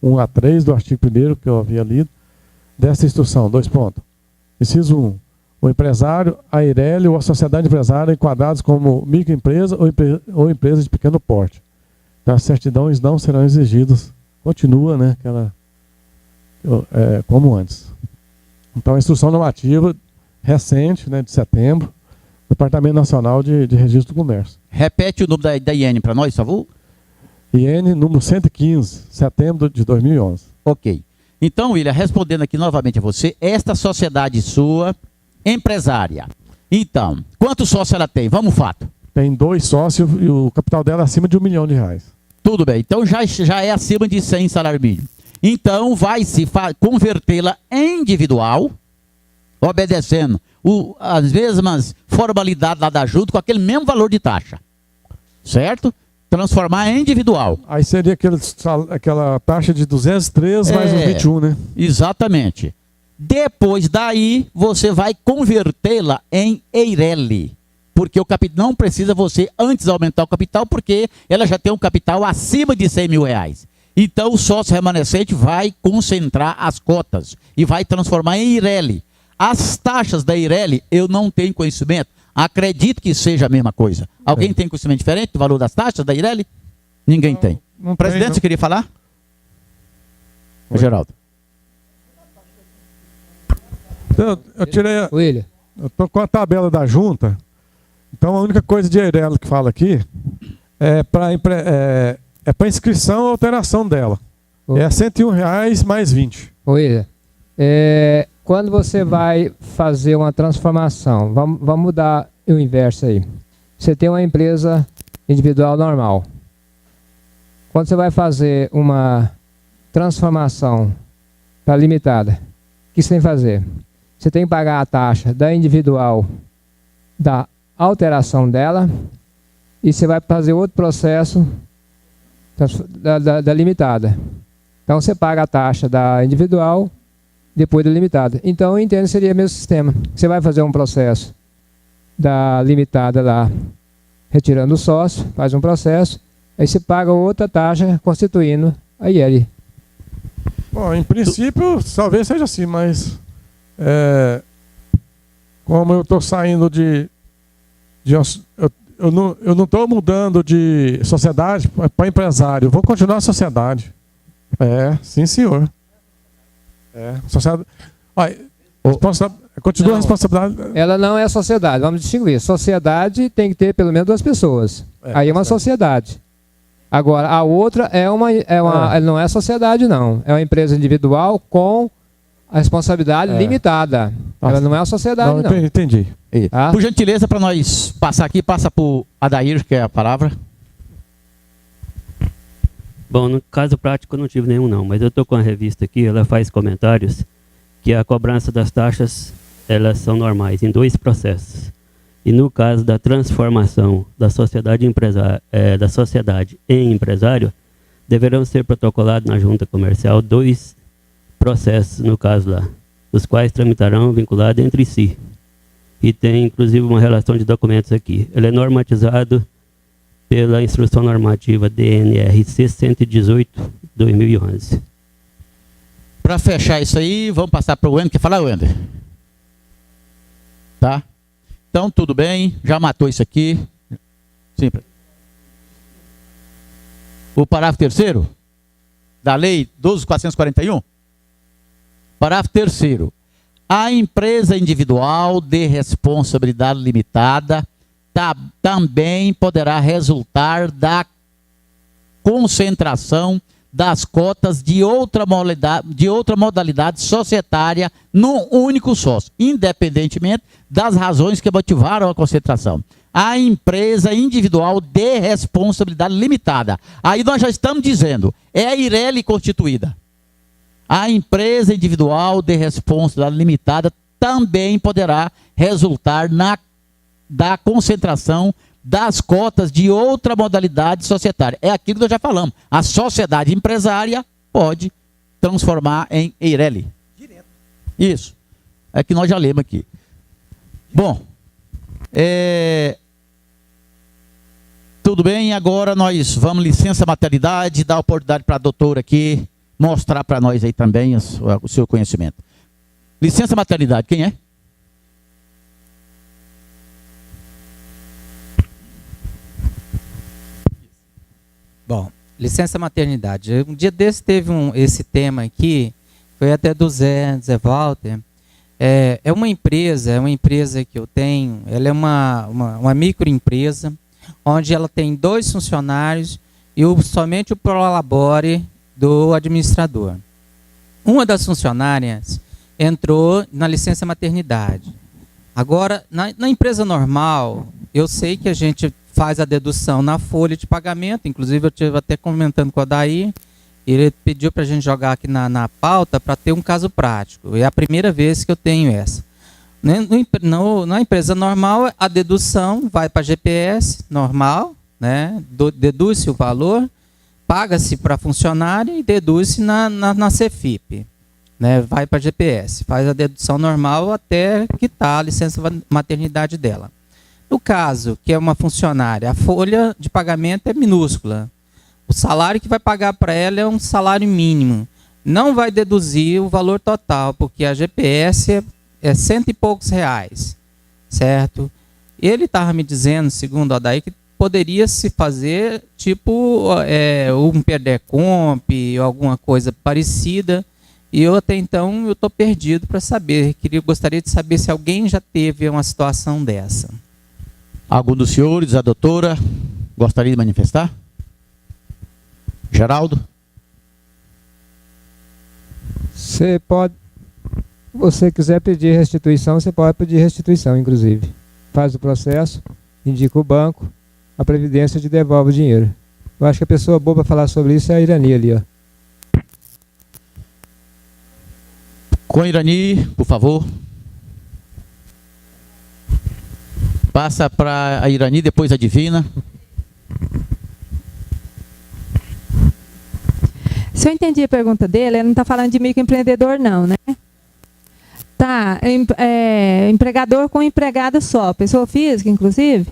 Speaker 3: 1 a 3 do artigo 1º, que eu havia lido, desta instrução, 2 pontos. Inciso 1. O empresário, a EIRELI ou a sociedade empresária enquadrados como microempresa ou empresa de pequeno porte. Então, as certidões não serão exigidas. Continua, né, como antes. Então, a instrução normativa recente, né, de setembro, Departamento Nacional de Registro do Comércio.
Speaker 2: Repete o número da IN para nós, por favor.
Speaker 3: IN número 115, setembro de 2011.
Speaker 2: Ok. Então, William, respondendo aqui novamente a você, esta sociedade sua, empresária. Então, quantos sócios ela tem? Vamos ao fato.
Speaker 3: Tem 2 sócios e o capital dela é acima de R$1 milhão.
Speaker 2: Tudo bem. Então, já é acima de 100 salário mínimo. Então, vai se convertê-la em individual, obedecendo as mesmas formalidades lá da junta, com aquele mesmo valor de taxa. Certo? Transformar em individual.
Speaker 3: Aí seria aquela taxa de 203 mais os 21, né?
Speaker 2: Exatamente. Depois daí, você vai convertê-la em EIRELI. Porque o capital não precisa você antes aumentar o capital, porque ela já tem um capital acima de R$100 mil. Então, o sócio remanescente vai concentrar as cotas e vai transformar em EIRELI. As taxas da EIRELI, eu não tenho conhecimento. Acredito que seja a mesma coisa. Alguém tem conhecimento diferente do valor das taxas da EIRELI? Ninguém tem. Presidente, você queria falar? Geraldo.
Speaker 3: Eu tirei. Eu estou com a tabela da junta. Então, a única coisa de EIRELI que fala aqui é para inscrição ou alteração dela. É R$101 mais 20.
Speaker 12: William, quando você vai fazer uma transformação, vamos mudar o inverso aí. Você tem uma empresa individual normal. Quando você vai fazer uma transformação para limitada, o que você tem que fazer? Você tem que pagar a taxa da individual, da alteração dela, e você vai fazer outro processo da limitada. Então você paga a taxa da individual, depois da limitada. Então eu entendo que seria o mesmo sistema. Você vai fazer um processo da limitada lá, retirando o sócio, faz um processo, aí você paga outra taxa constituindo a IL.
Speaker 3: Bom, em princípio, talvez seja assim, mas como eu estou saindo eu não estou mudando de sociedade para empresário, eu vou continuar a sociedade. Sim, senhor. Sociedade. Continua a responsabilidade.
Speaker 12: Ela não é sociedade, vamos distinguir. Sociedade tem que ter pelo menos 2 pessoas. Aí é uma sociedade. Agora, a outra não é sociedade, não. É uma empresa individual com a responsabilidade limitada. Ela não é a sociedade, não.
Speaker 3: Entendi.
Speaker 2: Por gentileza, para nós passar aqui, passa para o Adair, que é a palavra.
Speaker 13: Bom, no caso prático eu não tive nenhum não, mas eu estou com a revista aqui, ela faz comentários que a cobrança das taxas, elas são normais em 2 processos. E no caso da transformação da sociedade em empresário, deverão ser protocolados na junta comercial 2 processos, no caso lá, os quais tramitarão vinculados entre si. E tem inclusive uma relação de documentos aqui. Ele é normatizado pela Instrução Normativa DNRC 118/2011.
Speaker 2: Para fechar isso aí, vamos passar para o Wender. Quer falar, Wender? Tá? Então, tudo bem. Já matou isso aqui. Simples. O parágrafo 3º da Lei 12.441. Parágrafo 3º. A empresa individual de responsabilidade limitada também poderá resultar da concentração das cotas de outra modalidade societária num único sócio, independentemente das razões que motivaram a concentração. A empresa individual de responsabilidade limitada. Aí nós já estamos dizendo, é a Eireli constituída. A empresa individual de responsabilidade limitada também poderá resultar da concentração das cotas de outra modalidade societária. É aquilo que nós já falamos. A sociedade empresária pode transformar em Eireli. Direto. Isso. É que nós já lemos aqui. Bom, tudo bem, agora nós vamos licença maternidade, dar oportunidade para a doutora aqui mostrar para nós aí também o seu conhecimento. Licença maternidade, quem é?
Speaker 5: Bom, licença maternidade. Um dia desse teve esse tema aqui, foi até do Zé Walter. É uma empresa que eu tenho, ela é uma microempresa, onde ela tem 2 funcionários e somente o prolabore do administrador. Uma das funcionárias entrou na licença maternidade. Agora, na empresa normal, eu sei que a gente faz a dedução na folha de pagamento, inclusive eu estive até comentando com o Adair, ele pediu para a gente jogar aqui na pauta para ter um caso prático. É a primeira vez que eu tenho essa. Na empresa normal, a dedução vai para a GPS normal, né? Deduz-se o valor, paga-se para funcionário e deduz-se na CFIP. Né? Vai para a GPS, faz a dedução normal até quitar a licença maternidade dela. No caso, que é uma funcionária, a folha de pagamento é minúscula. O salário que vai pagar para ela é um salário mínimo. Não vai deduzir o valor total, porque a GPS é R$100 e poucos, certo? Ele estava me dizendo, segundo o Adair, que poderia se fazer tipo um PERDECOMP ou alguma coisa parecida. E eu até então eu estou perdido para saber. Gostaria de saber se alguém já teve uma situação dessa.
Speaker 2: Algum dos senhores, a doutora, gostaria de manifestar? Geraldo?
Speaker 12: Você pode, se você quiser pedir restituição, você pode pedir restituição, inclusive. Faz o processo, indica o banco, a Previdência te devolve o dinheiro. Eu acho que a pessoa boa para falar sobre isso é a Irani ali, ó.
Speaker 2: Com a Irani, por favor. Passa para a Irani, depois a Divina.
Speaker 10: Se eu entendi a pergunta dele, ele não está falando de microempreendedor não, né? Tá, empregador com empregada só, pessoa física, inclusive.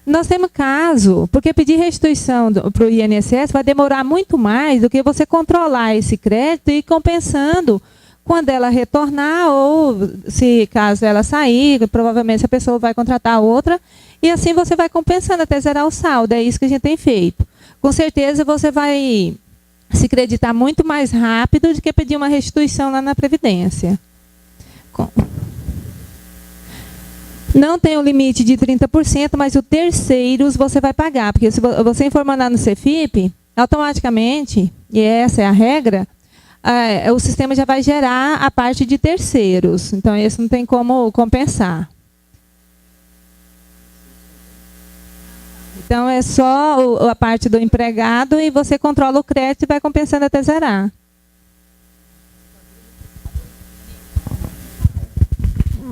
Speaker 10: Nós temos caso, porque pedir restituição para o INSS vai demorar muito mais do que você controlar esse crédito e ir compensando quando ela retornar ou se caso ela sair, provavelmente a pessoa vai contratar outra e assim você vai compensando até zerar o saldo. É isso que a gente tem feito. Com certeza você vai se creditar muito mais rápido do que pedir uma restituição lá na Previdência. Não tem o limite de 30%, mas o terceiros você vai pagar, porque se você informar lá no CFIP, automaticamente, e essa é a regra, o sistema já vai gerar a parte de terceiros. Então, esse não tem como compensar. Então, é só a parte do empregado e você controla o crédito e vai compensando até zerar.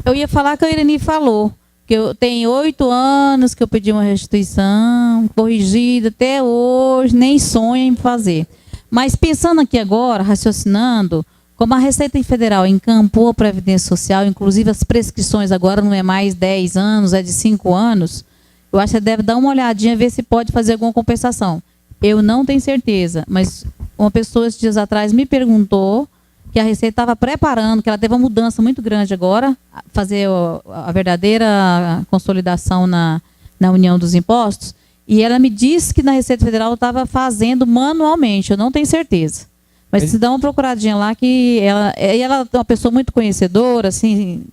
Speaker 6: Eu ia falar que a Irene falou, que eu tenho 8 anos que eu pedi uma restituição, corrigida até hoje, nem sonho em fazer. Mas pensando aqui agora, raciocinando, como a Receita Federal encampou a Previdência Social, inclusive as prescrições agora não é mais 10 anos, é de 5 anos, eu acho que deve dar uma olhadinha, ver se pode fazer alguma compensação. Eu não tenho certeza, mas uma pessoa esses dias atrás me perguntou que a Receita estava preparando, que ela teve uma mudança muito grande agora, fazer a verdadeira consolidação na União dos Impostos, e ela me disse que na Receita Federal estava fazendo manualmente, eu não tenho certeza. Mas se dá uma procuradinha lá, que ela é uma pessoa muito conhecedora, assim,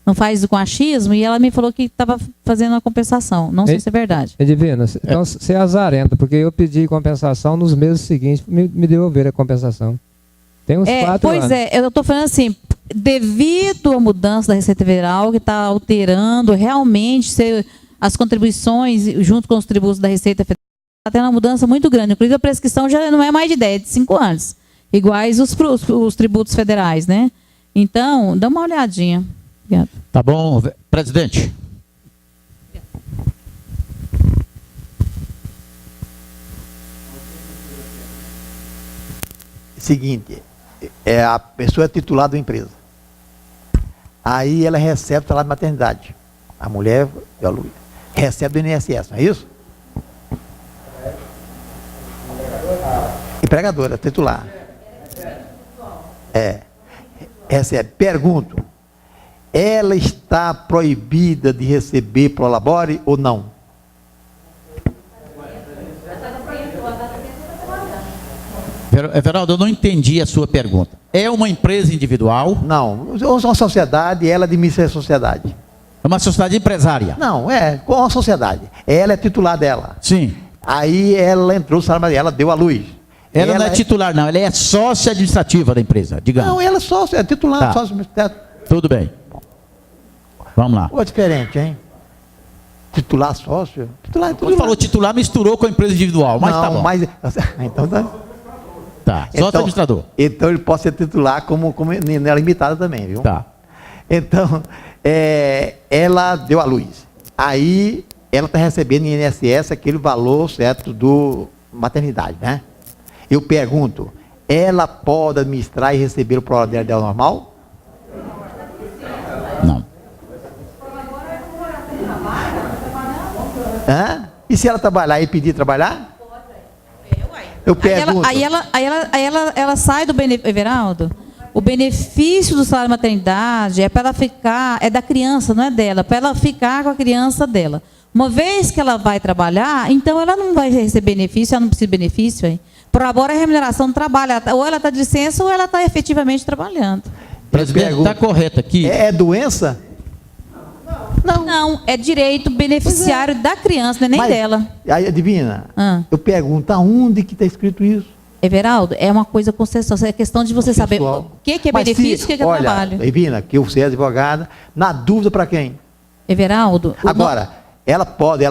Speaker 6: não faz com achismo, e ela me falou que estava fazendo uma compensação. Não sei se é verdade.
Speaker 12: Divina, então você é azarenta, porque eu pedi compensação nos meses seguintes, me devolveram a compensação. Tem uns 4 anos.
Speaker 6: Pois é, eu estou falando assim, devido à mudança da Receita Federal, que está alterando realmente as contribuições junto com os tributos da Receita Federal, está tendo uma mudança muito grande. Inclusive a prescrição já não é mais de 10, é de 5 anos. Iguais os tributos federais, né? Então, dá uma olhadinha. Obrigada.
Speaker 2: Tá bom, presidente.
Speaker 4: Seguinte, a pessoa é titular da empresa. Aí ela recebe o salário de maternidade. A mulher recebe do INSS, não é isso? Empregadora, titular. Recebe. Pergunto, ela está proibida de receber prolabore ou não?
Speaker 2: Everaldo, eu não entendi a sua pergunta. É uma empresa individual?
Speaker 4: Não, é uma sociedade, ela administra a sociedade.
Speaker 2: É uma sociedade empresária?
Speaker 4: Não, com uma sociedade. Ela é titular dela.
Speaker 2: Sim.
Speaker 4: Aí ela entrou, ela deu a luz.
Speaker 2: Ela não é titular, não. Ela é sócia administrativa da empresa, digamos.
Speaker 4: Não, ela é sócia, é titular,
Speaker 2: tá.
Speaker 4: Sócio administrativo.
Speaker 2: Tudo bem. Vamos lá.
Speaker 4: Pô, é diferente, hein? Titular, sócio? Titular,
Speaker 2: quando falou titular, misturou com a empresa individual, mas
Speaker 4: não,
Speaker 2: tá bom.
Speaker 4: Mas, então tá.
Speaker 2: Tá, sócio administrador.
Speaker 4: Então ele pode ser titular como não é limitada também, viu?
Speaker 2: Tá.
Speaker 4: Então, ela deu a luz. Aí, ela está recebendo em INSS aquele valor certo do maternidade, né? Eu pergunto, ela pode administrar e receber o prolabore dela normal?
Speaker 2: Não.
Speaker 4: E se ela trabalhar e pedir trabalhar? Eu pergunto.
Speaker 6: Aí ela sai do benefício, Everaldo. O benefício do salário de maternidade é para ela ficar, é da criança, não é dela, para ela ficar com a criança dela. Uma vez que ela vai trabalhar, então ela não vai receber benefício, ela não precisa de benefício. Hein? Por agora a remuneração do trabalho, ou ela está de licença ou ela está efetivamente trabalhando.
Speaker 2: Presidente, está correto aqui.
Speaker 4: É doença?
Speaker 6: Não, é direito beneficiário da criança, não é nem dela.
Speaker 4: Aí, adivina, eu pergunto, aonde que está escrito isso?
Speaker 6: Everaldo, é uma coisa consensual, é questão de você saber o que é benefício e o que é trabalho.
Speaker 4: Adivina, que você é advogada, na dúvida para quem?
Speaker 6: Everaldo.
Speaker 4: Agora, ela pode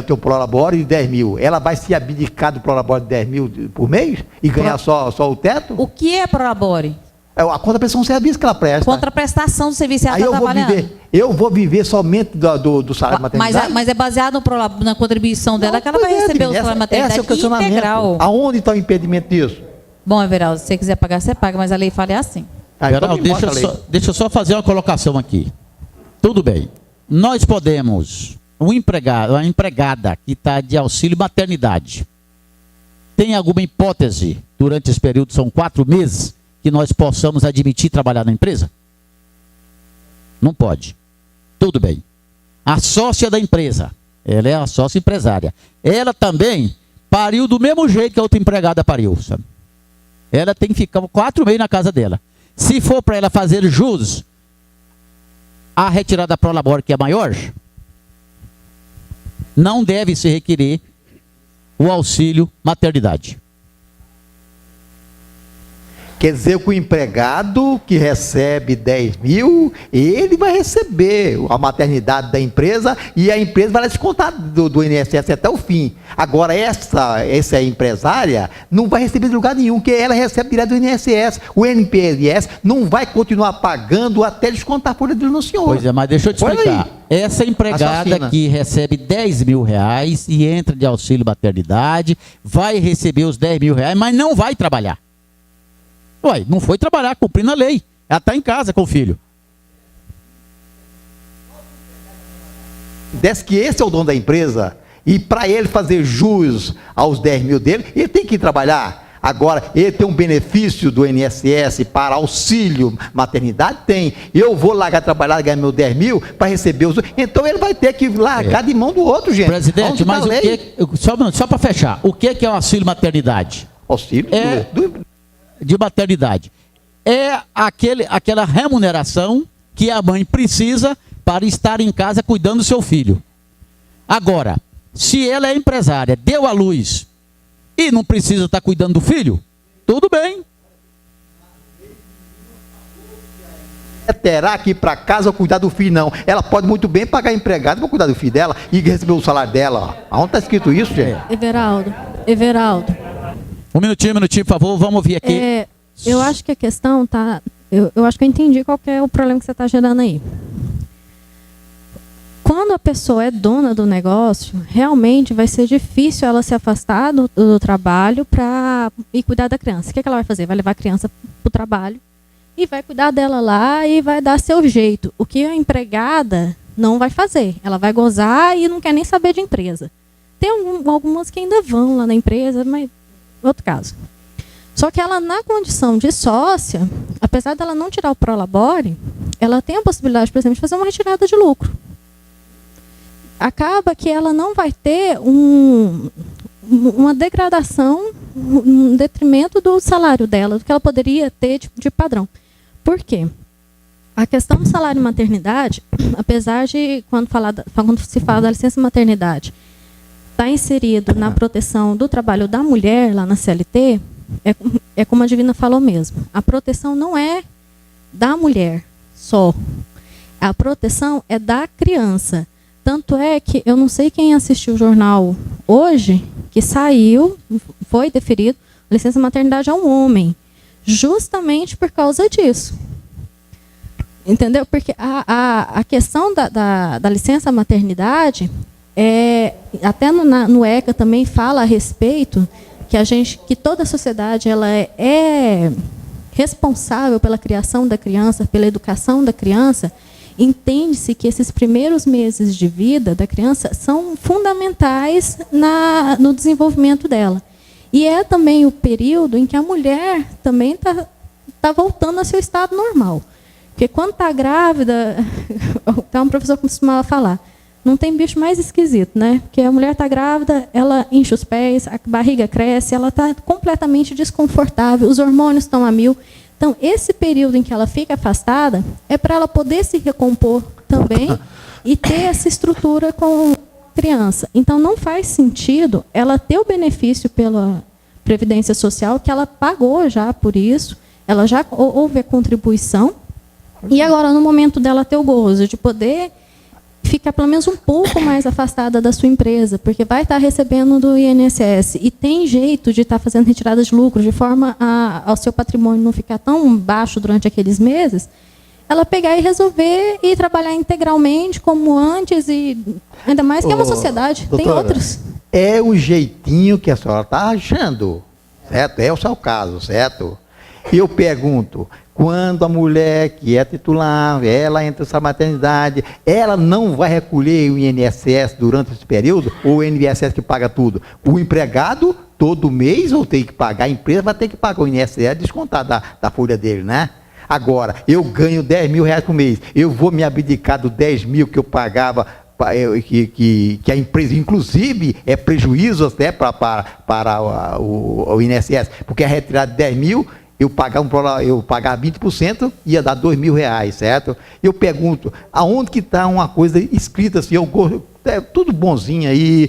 Speaker 4: ter o prolabore de 10 mil, ela vai se abdicar do prolabore de 10 mil por mês e ganhar só o teto?
Speaker 6: O que é prolabore?
Speaker 4: A contraprestação do serviço que ela presta.
Speaker 6: Contraprestação do serviço que ela está trabalhando.
Speaker 4: Eu vou viver somente do salário de maternidade?
Speaker 6: Mas é baseado na contribuição dela que ela vai receber o salário de maternidade integral.
Speaker 4: Aonde está o impedimento disso?
Speaker 6: Bom, Everaldo, se você quiser pagar, você paga, mas a lei fala é assim.
Speaker 2: Everaldo, deixa eu só fazer uma colocação aqui. Tudo bem. Nós podemos, uma empregada que está de auxílio maternidade, tem alguma hipótese, durante esse período, são 4 meses, que nós possamos admitir trabalhar na empresa? Não pode. Tudo bem. A sócia da empresa, ela é a sócia empresária. Ela também pariu do mesmo jeito que a outra empregada pariu, sabe? Ela tem que ficar 4 meses na casa dela. Se for para ela fazer jus à retirada da prolabore, que é maior, não deve se requerer o auxílio maternidade.
Speaker 4: Quer dizer que o empregado que recebe 10 mil, ele vai receber a maternidade da empresa e a empresa vai descontar do INSS até o fim. Agora, essa empresária não vai receber de lugar nenhum, porque ela recebe direto do INSS. O NPS não vai continuar pagando até descontar a folha do senhor.
Speaker 2: Pois é, mas deixa eu te explicar. Essa empregada que recebe 10 mil reais e entra de auxílio maternidade, vai receber os 10 mil reais, mas não vai trabalhar. Ué, não foi trabalhar, cumprindo a lei. Ela está em casa com o filho.
Speaker 4: Desce que esse é o dono da empresa, e para ele fazer jus aos 10 mil dele, ele tem que ir trabalhar. Agora, ele tem um benefício do INSS para auxílio maternidade? Tem. Eu vou largar trabalhar, ganhar meus 10 mil para receber os... Então ele vai ter que largar de mão do outro, gente.
Speaker 2: Presidente, mas o que... Só para fechar, o que é o auxílio maternidade?
Speaker 4: Auxílio
Speaker 2: de maternidade. É aquela remuneração que a mãe precisa para estar em casa cuidando do seu filho. Agora, se ela é empresária, deu à luz e não precisa estar cuidando do filho, tudo bem.
Speaker 4: Terá que ir para casa cuidar do filho, não. Ela pode muito bem pagar empregado para cuidar do filho dela e receber o salário dela. Aonde está escrito isso, gente?
Speaker 14: Everaldo.
Speaker 2: Um minutinho, por favor, vamos ouvir aqui.
Speaker 14: Eu acho que a questão tá... Eu acho que eu entendi qual que é o problema que você está gerando aí. Quando a pessoa é dona do negócio, realmente vai ser difícil ela se afastar do trabalho para ir cuidar da criança. O que ela vai fazer? Vai levar a criança para o trabalho e vai cuidar dela lá e vai dar seu jeito. O que a empregada não vai fazer. Ela vai gozar e não quer nem saber de empresa. Tem algumas que ainda vão lá na empresa, mas outro caso. Só que ela, na condição de sócia, apesar dela não tirar o prolabore, ela tem a possibilidade, por exemplo, de fazer uma retirada de lucro. Acaba que ela não vai ter uma degradação, um detrimento do salário dela, do que ela poderia ter de padrão. Por quê? A questão do salário maternidade, apesar de, quando se fala da licença maternidade, está inserido na proteção do trabalho da mulher, lá na CLT, é como a Divina falou mesmo. A proteção não é da mulher só. A proteção é da criança. Tanto é que, eu não sei quem assistiu o jornal hoje, que saiu, foi deferido, a licença maternidade é um homem. Justamente por causa disso. Entendeu? Porque a questão da licença maternidade... até no ECA também fala a respeito que toda a sociedade ela é responsável pela criação da criança, pela educação da criança. Entende-se que esses primeiros meses de vida da criança são fundamentais no desenvolvimento dela. E é também o período em que a mulher também está voltando ao seu estado normal. Porque quando está grávida, até um professor costumava falar, não tem bicho mais esquisito, né? Porque a mulher está grávida, ela incha os pés, a barriga cresce, ela está completamente desconfortável, os hormônios estão a mil. Então, esse período em que ela fica afastada é para ela poder se recompor também e ter essa estrutura com a criança. Então, não faz sentido ela ter o benefício pela Previdência Social, que ela pagou já por isso, ela já houve a contribuição, e agora, no momento dela ter o gozo de poder ficar pelo menos um pouco mais afastada da sua empresa, porque vai estar recebendo do INSS e tem jeito de estar fazendo retirada de lucro de forma ao seu patrimônio não ficar tão baixo durante aqueles meses, ela pegar e resolver e trabalhar integralmente como antes, e ainda mais que é uma sociedade, doutora, tem outros.
Speaker 4: É o jeitinho que a senhora está achando, certo? É o seu caso, certo? E eu pergunto, quando a mulher que é titular, ela entra nessa maternidade, ela não vai recolher o INSS durante esse período? Ou o INSS que paga tudo? O empregado, todo mês, ou tem que pagar, a empresa vai ter que pagar o INSS descontar da folha dele, né? Agora, eu ganho 10 mil reais por mês, eu vou me abdicar do 10 mil que eu pagava, que a empresa, inclusive, é prejuízo até para o INSS, porque a retirada de 10 mil... eu pagar 20%, ia dar R$2.000, certo? Eu pergunto, aonde que está uma coisa escrita assim, tudo bonzinho aí,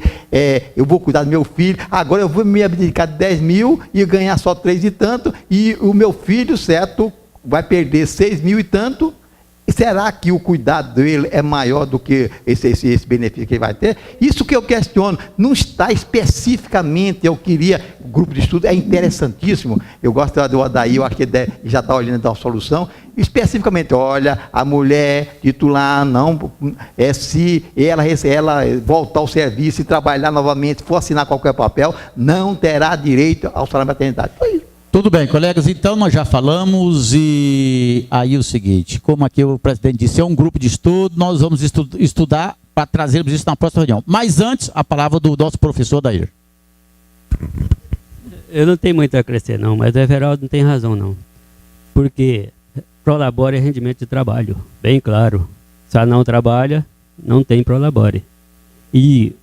Speaker 4: eu vou cuidar do meu filho, agora eu vou me abdicar de 10 mil e ganhar só 3 e tanto, e o meu filho, certo, vai perder 6 mil e tanto. Será que o cuidado dele é maior do que esse benefício que ele vai ter? Isso que eu questiono, não está especificamente, eu queria, o grupo de estudo é interessantíssimo, eu gosto do Adair, eu acho que ele já está olhando uma solução, especificamente, olha, a mulher titular, não, se ela voltar ao serviço e trabalhar novamente, for assinar qualquer papel, não terá direito ao salário maternidade. Foi isso.
Speaker 2: Tudo bem, colegas, então nós já falamos e aí o seguinte, como aqui o presidente disse, é um grupo de estudo, nós vamos estudar para trazermos isso na próxima reunião. Mas antes, a palavra do nosso professor Adair.
Speaker 13: Eu não tenho muito a crescer não, mas o Everaldo não tem razão não. Porque prolabore é rendimento de trabalho, bem claro. Se ela não trabalha, não tem prolabore. E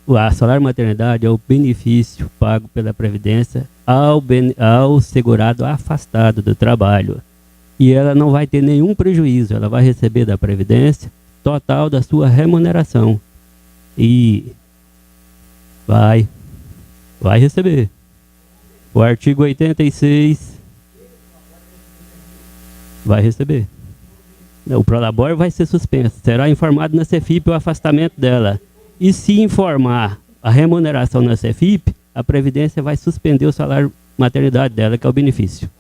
Speaker 13: a salário maternidade é o benefício pago pela Previdência ao segurado afastado do trabalho. E ela não vai ter nenhum prejuízo, ela vai receber da Previdência total da sua remuneração. E vai receber. O artigo 86 vai receber. O prolabore vai ser suspenso, será informado na CEFIP o afastamento dela. E se informar a remuneração na CEFIP, a Previdência vai suspender o salário maternidade dela, que é o benefício.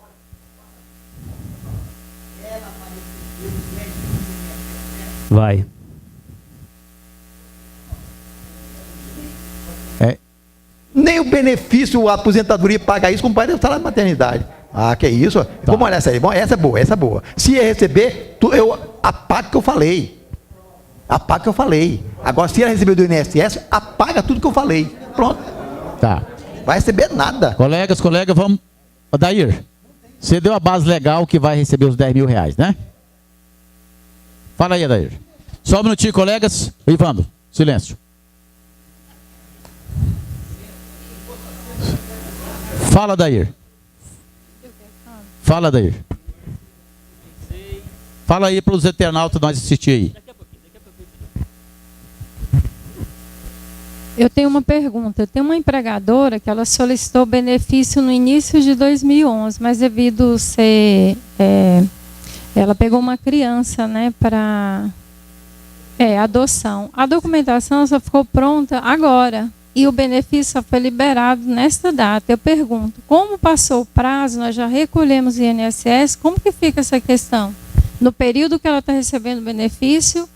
Speaker 13: Vai.
Speaker 4: Nem o benefício, a aposentadoria paga isso, como pai do salário de maternidade. Ah, que isso? Tá. Vamos olhar essa aí. Bom, essa é boa. Se receber, apaga o que eu falei. Apaga o que eu falei. Agora, se ela receber do INSS, apaga tudo que eu falei. Pronto.
Speaker 2: Tá.
Speaker 4: Vai receber nada.
Speaker 2: Colegas, vamos... Adair, você deu a base legal que vai receber os R$10.000, né? Fala aí, Adair. Só um minutinho, colegas. Ivandro, silêncio. Fala, Adair. Fala, Adair. Fala aí para os internautas nós assistir aí.
Speaker 10: Eu tenho uma pergunta. Tem uma empregadora que ela solicitou benefício no início de 2011, mas devido ser... ela pegou uma criança, né, para adoção. A documentação só ficou pronta agora e o benefício só foi liberado nesta data. Eu pergunto, como passou o prazo, nós já recolhemos o INSS, como que fica essa questão? No período que ela está recebendo o benefício...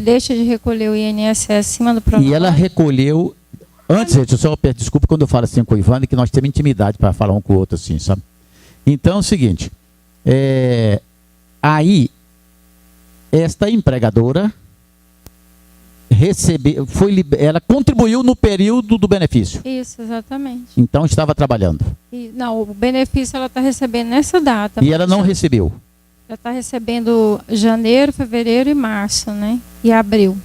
Speaker 10: deixa de recolher o INSS acima do programa.
Speaker 2: E ela recolheu, antes, gente, eu só peço desculpa quando eu falo assim com o Ivandro, que nós temos intimidade para falar um com o outro assim, sabe? Então é o seguinte, aí, esta empregadora ela contribuiu no período do benefício.
Speaker 10: Isso, exatamente.
Speaker 2: Então estava trabalhando.
Speaker 10: Não, o benefício ela está recebendo nessa data.
Speaker 2: E ela não recebeu.
Speaker 10: Já está recebendo janeiro, fevereiro e março, né? E abril.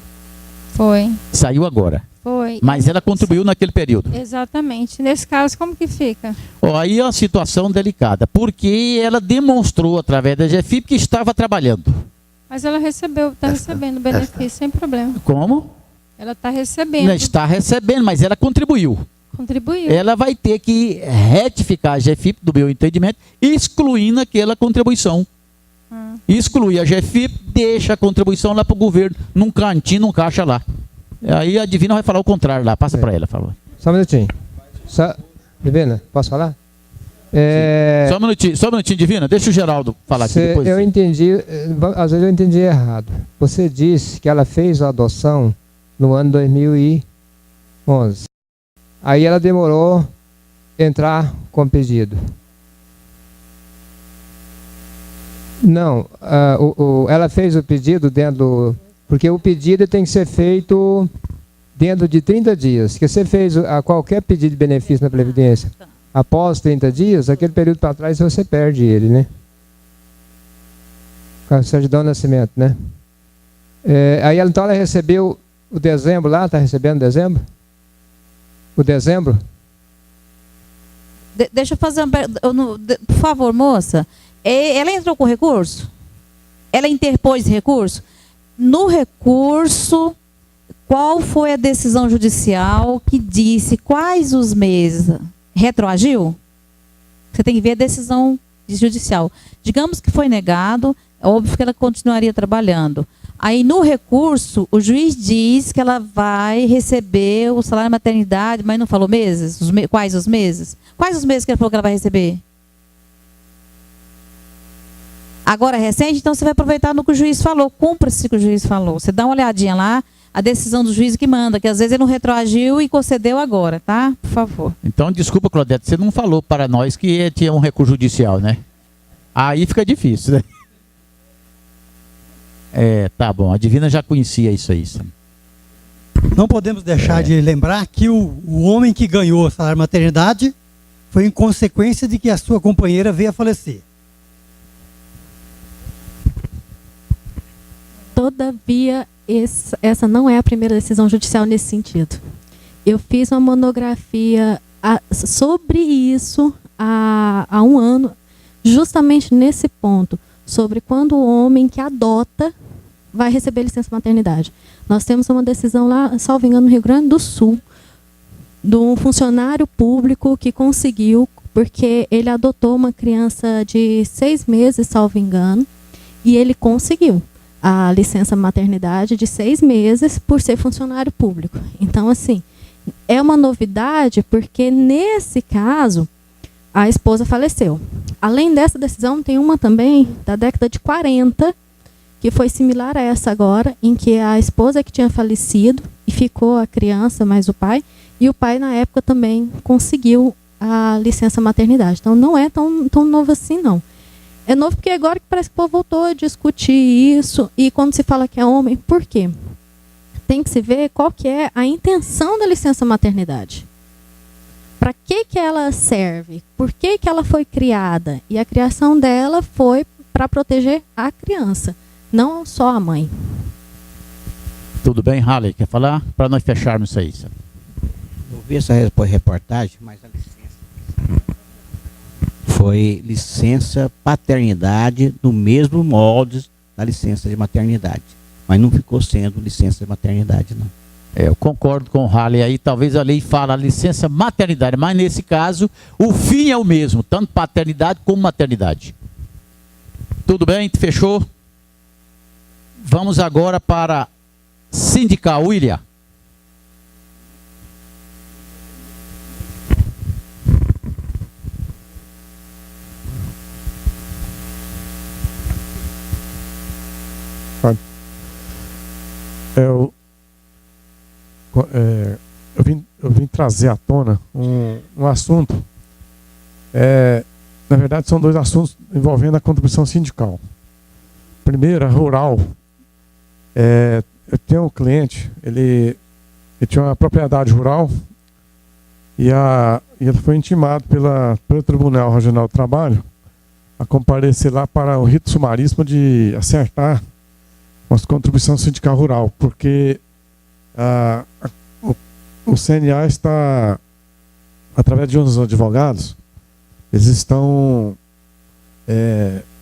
Speaker 10: Foi.
Speaker 2: Saiu agora.
Speaker 10: Foi.
Speaker 2: Mas ela contribuiu naquele período.
Speaker 10: Exatamente. Nesse caso, como que fica?
Speaker 2: Aí é uma situação delicada, porque ela demonstrou através da GFIP que estava trabalhando.
Speaker 10: Mas ela está recebendo benefício sem problema.
Speaker 2: Como?
Speaker 10: Ela está recebendo.
Speaker 2: Não, está recebendo, mas ela contribuiu.
Speaker 10: Contribuiu.
Speaker 2: Ela vai ter que retificar a GFIP, do meu entendimento, excluindo aquela contribuição. Exclui a GFIP, deixa a contribuição lá para o governo, num cantinho, num caixa lá. Aí a Divina vai falar o contrário lá, passa para ela, por favor.
Speaker 12: Só um minutinho. Divina, posso falar?
Speaker 2: Só um minutinho, Divina, deixa o Geraldo falar aqui depois.
Speaker 12: Eu entendi, às vezes eu entendi errado. Você disse que ela fez a adoção no ano 2011. Aí ela demorou a entrar com pedido. Não, ela fez o pedido porque o pedido tem que ser feito dentro de 30 dias. Porque você fez qualquer pedido de benefício na Previdência após 30 dias, aquele período para trás você perde ele, né? Com a certidão de nascimento, né? Aí então ela recebeu o dezembro lá, está recebendo dezembro? O dezembro?
Speaker 6: Deixa eu fazer uma pergunta. Por favor, moça. Ela entrou com recurso? Ela interpôs recurso? No recurso, qual foi a decisão judicial que disse quais os meses? Retroagiu? Você tem que ver a decisão judicial. Digamos que foi negado, é óbvio que ela continuaria trabalhando. Aí, no recurso, o juiz diz que ela vai receber o salário de maternidade, mas não falou meses? Quais os meses? Quais os meses que ele falou que ela vai receber? Agora, recente, então você vai aproveitar no que o juiz falou. Cumpra-se o que o juiz falou. Você dá uma olhadinha lá, a decisão do juiz que manda, que às vezes ele não retroagiu e concedeu agora, tá? Por favor.
Speaker 2: Então, desculpa, Claudete, você não falou para nós que tinha um recurso judicial, né? Aí fica difícil, né? Tá bom. A Divina já conhecia isso aí.
Speaker 11: Não podemos deixar de lembrar que o homem que ganhou o salário de maternidade foi em consequência de que a sua companheira veio a falecer.
Speaker 14: Todavia, essa não é a primeira decisão judicial nesse sentido. Eu fiz uma monografia sobre isso há um ano, justamente nesse ponto, sobre quando o homem que adota vai receber licença maternidade. Nós temos uma decisão lá, salvo engano, no Rio Grande do Sul, de um funcionário público que conseguiu, porque ele adotou uma criança de 6 meses, salvo engano, e ele conseguiu a licença maternidade de 6 meses por ser funcionário público. Então, assim, é uma novidade porque, nesse caso, a esposa faleceu. Além dessa decisão, tem uma também da década de 40, que foi similar a essa agora, em que a esposa que tinha falecido e ficou a criança mais o pai, e o pai, na época, também conseguiu a licença maternidade. Então, não é tão novo assim, não. É novo porque agora que parece que o povo voltou a discutir isso, e quando se fala que é homem, por quê? Tem que se ver qual que é a intenção da licença maternidade. Para que ela serve? Por que ela foi criada? E a criação dela foi para proteger a criança, não só a mãe.
Speaker 2: Tudo bem, Halley? Quer falar? Para nós fecharmos isso aí.
Speaker 15: Eu vi essa reportagem, mas a licença foi licença paternidade no mesmo molde da licença de maternidade. Mas não ficou sendo licença de maternidade, não.
Speaker 2: Eu concordo com o Halley aí, talvez a lei fala licença maternidade, mas nesse caso o fim é o mesmo, tanto paternidade como maternidade. Tudo bem? Fechou? Vamos agora para sindical, William.
Speaker 3: Eu vim trazer à tona um assunto. Na verdade, são 2 assuntos envolvendo a contribuição sindical. Primeiro, a rural. Eu tenho um cliente, ele tinha uma propriedade rural e ele foi intimado pelo Tribunal Regional do Trabalho a comparecer lá para o rito sumaríssimo de acertar uma contribuição sindical rural, porque o CNA está, através de uns advogados, eles estão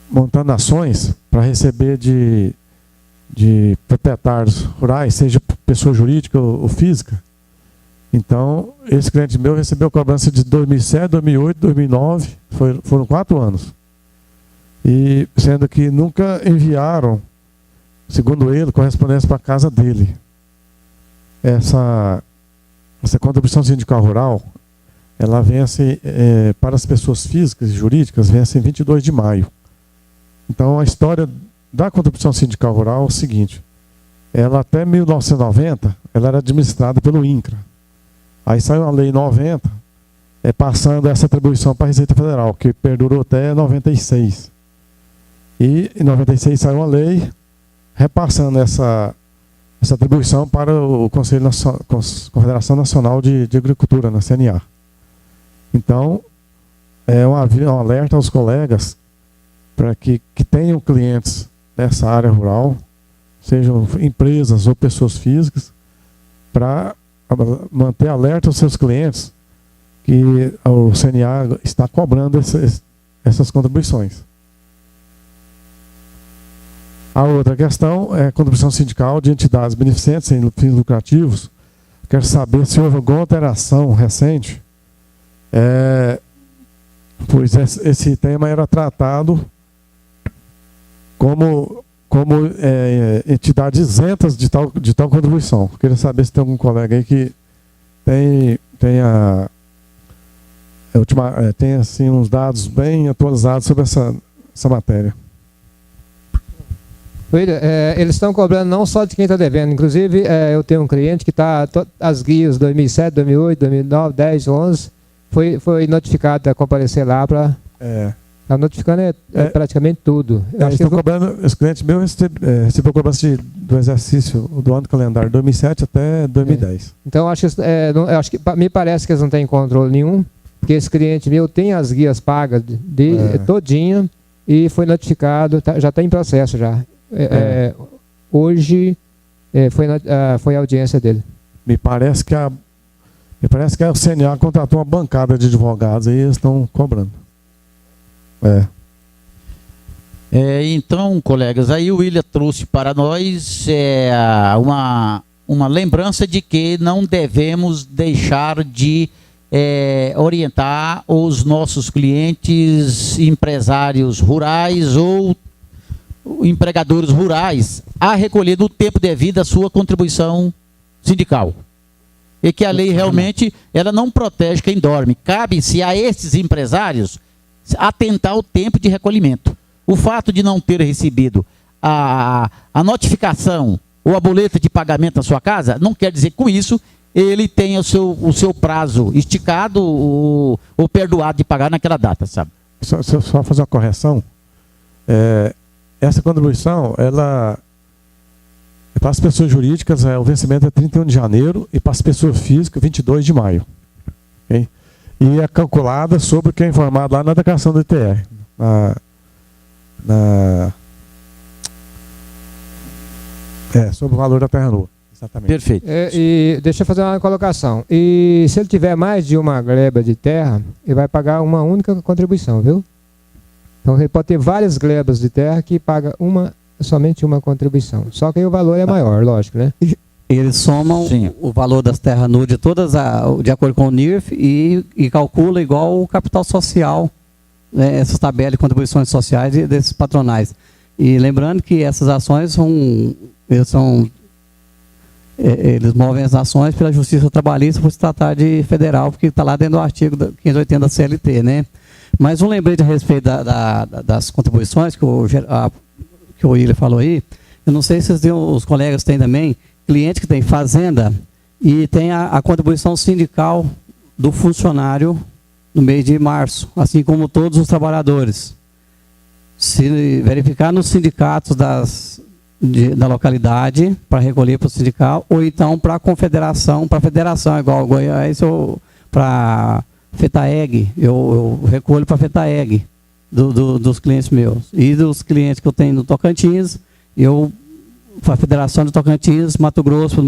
Speaker 3: montando ações para receber de proprietários rurais, seja pessoa jurídica ou física. Então, esse cliente meu recebeu cobrança de 2007, 2008, 2009, foram 4 anos. E sendo que nunca enviaram, segundo ele, correspondência para a casa dele. Essa contribuição sindical rural, ela vence para as pessoas físicas e jurídicas, vence em 22 de maio. Então, a história da contribuição sindical rural é o seguinte: ela até 1990, ela era administrada pelo INCRA. Aí saiu a lei 90, passando essa atribuição para a Receita Federal, que perdurou até 96. E em 96 saiu uma lei repassando essa atribuição para o Conselho Confederação Nacional de Agricultura, na CNA. Então, é um alerta aos colegas para que tenham clientes nessa área rural, sejam empresas ou pessoas físicas, para manter alerta aos seus clientes que o CNA está cobrando essas contribuições. A outra questão é a contribuição sindical de entidades beneficentes sem fins lucrativos. Quero saber se houve alguma alteração recente, pois esse tema era tratado como entidades isentas de tal contribuição. Queria saber se tem algum colega aí que tem assim, uns dados bem atualizados sobre essa matéria.
Speaker 12: William, eles estão cobrando não só de quem está devendo. Inclusive, eu tenho um cliente que está... As guias 2007, 2008, 2009, 10, 11... Foi notificado a comparecer lá para... Está notificando praticamente tudo.
Speaker 3: Estão cobrando, os clientes meus recebeu cobrança do exercício do ano calendário 2007 até 2010.
Speaker 12: Então, acho que me parece que eles não têm controle nenhum, porque esse cliente meu tem as guias pagas todinha e foi notificado, já está em processo já. Hoje foi a audiência dele.
Speaker 3: Me parece que a CNA contratou uma bancada de advogados e eles estão cobrando.
Speaker 2: Então, colegas, aí o William trouxe para nós uma lembrança de que não devemos deixar de orientar os nossos clientes, empresários rurais ou empregadores rurais a recolher no tempo devido a sua contribuição sindical. E que a lei realmente ela não protege quem dorme. Cabe-se a esses empresários atentar o tempo de recolhimento. O fato de não ter recebido a notificação ou a boleta de pagamento na sua casa, não quer dizer que com isso ele tenha o seu prazo esticado ou perdoado de pagar naquela data, sabe?
Speaker 3: Só fazer uma correção. Essa contribuição, ela... Para as pessoas jurídicas, o vencimento é 31 de janeiro e para as pessoas físicas, 22 de maio. Okay? E é calculada sobre o que é informado lá na declaração do ITR. Sobre o valor da terra nua. Exatamente.
Speaker 2: Perfeito.
Speaker 12: E deixa eu fazer uma colocação. E se ele tiver mais de uma gleba de terra, ele vai pagar uma única contribuição, viu? Então ele pode ter várias glebas de terra que paga somente uma contribuição. Só que aí o valor é maior, lógico, né?
Speaker 1: Eles somam o valor das terras nuas de todas, de acordo com o NIRF, e calcula igual o capital social, né, essas tabelas de contribuições sociais desses patronais. E lembrando que essas ações eles movem as ações pela Justiça Trabalhista por se tratar de federal, porque está lá dentro do artigo 580 da CLT, né? Mas um lembrete a respeito das contribuições que o William falou aí, eu não sei se os colegas têm também, cliente que tem fazenda e tem a contribuição sindical do funcionário no mês de março, assim como todos os trabalhadores. Se verificar nos sindicatos da localidade para recolher para o sindical, ou então para a confederação, igual Goiás, ou para FETAEG, eu recolho para a FETAEG. Dos clientes meus. E dos clientes que eu tenho no Tocantins, para a Federação de Tocantins, Mato Grosso.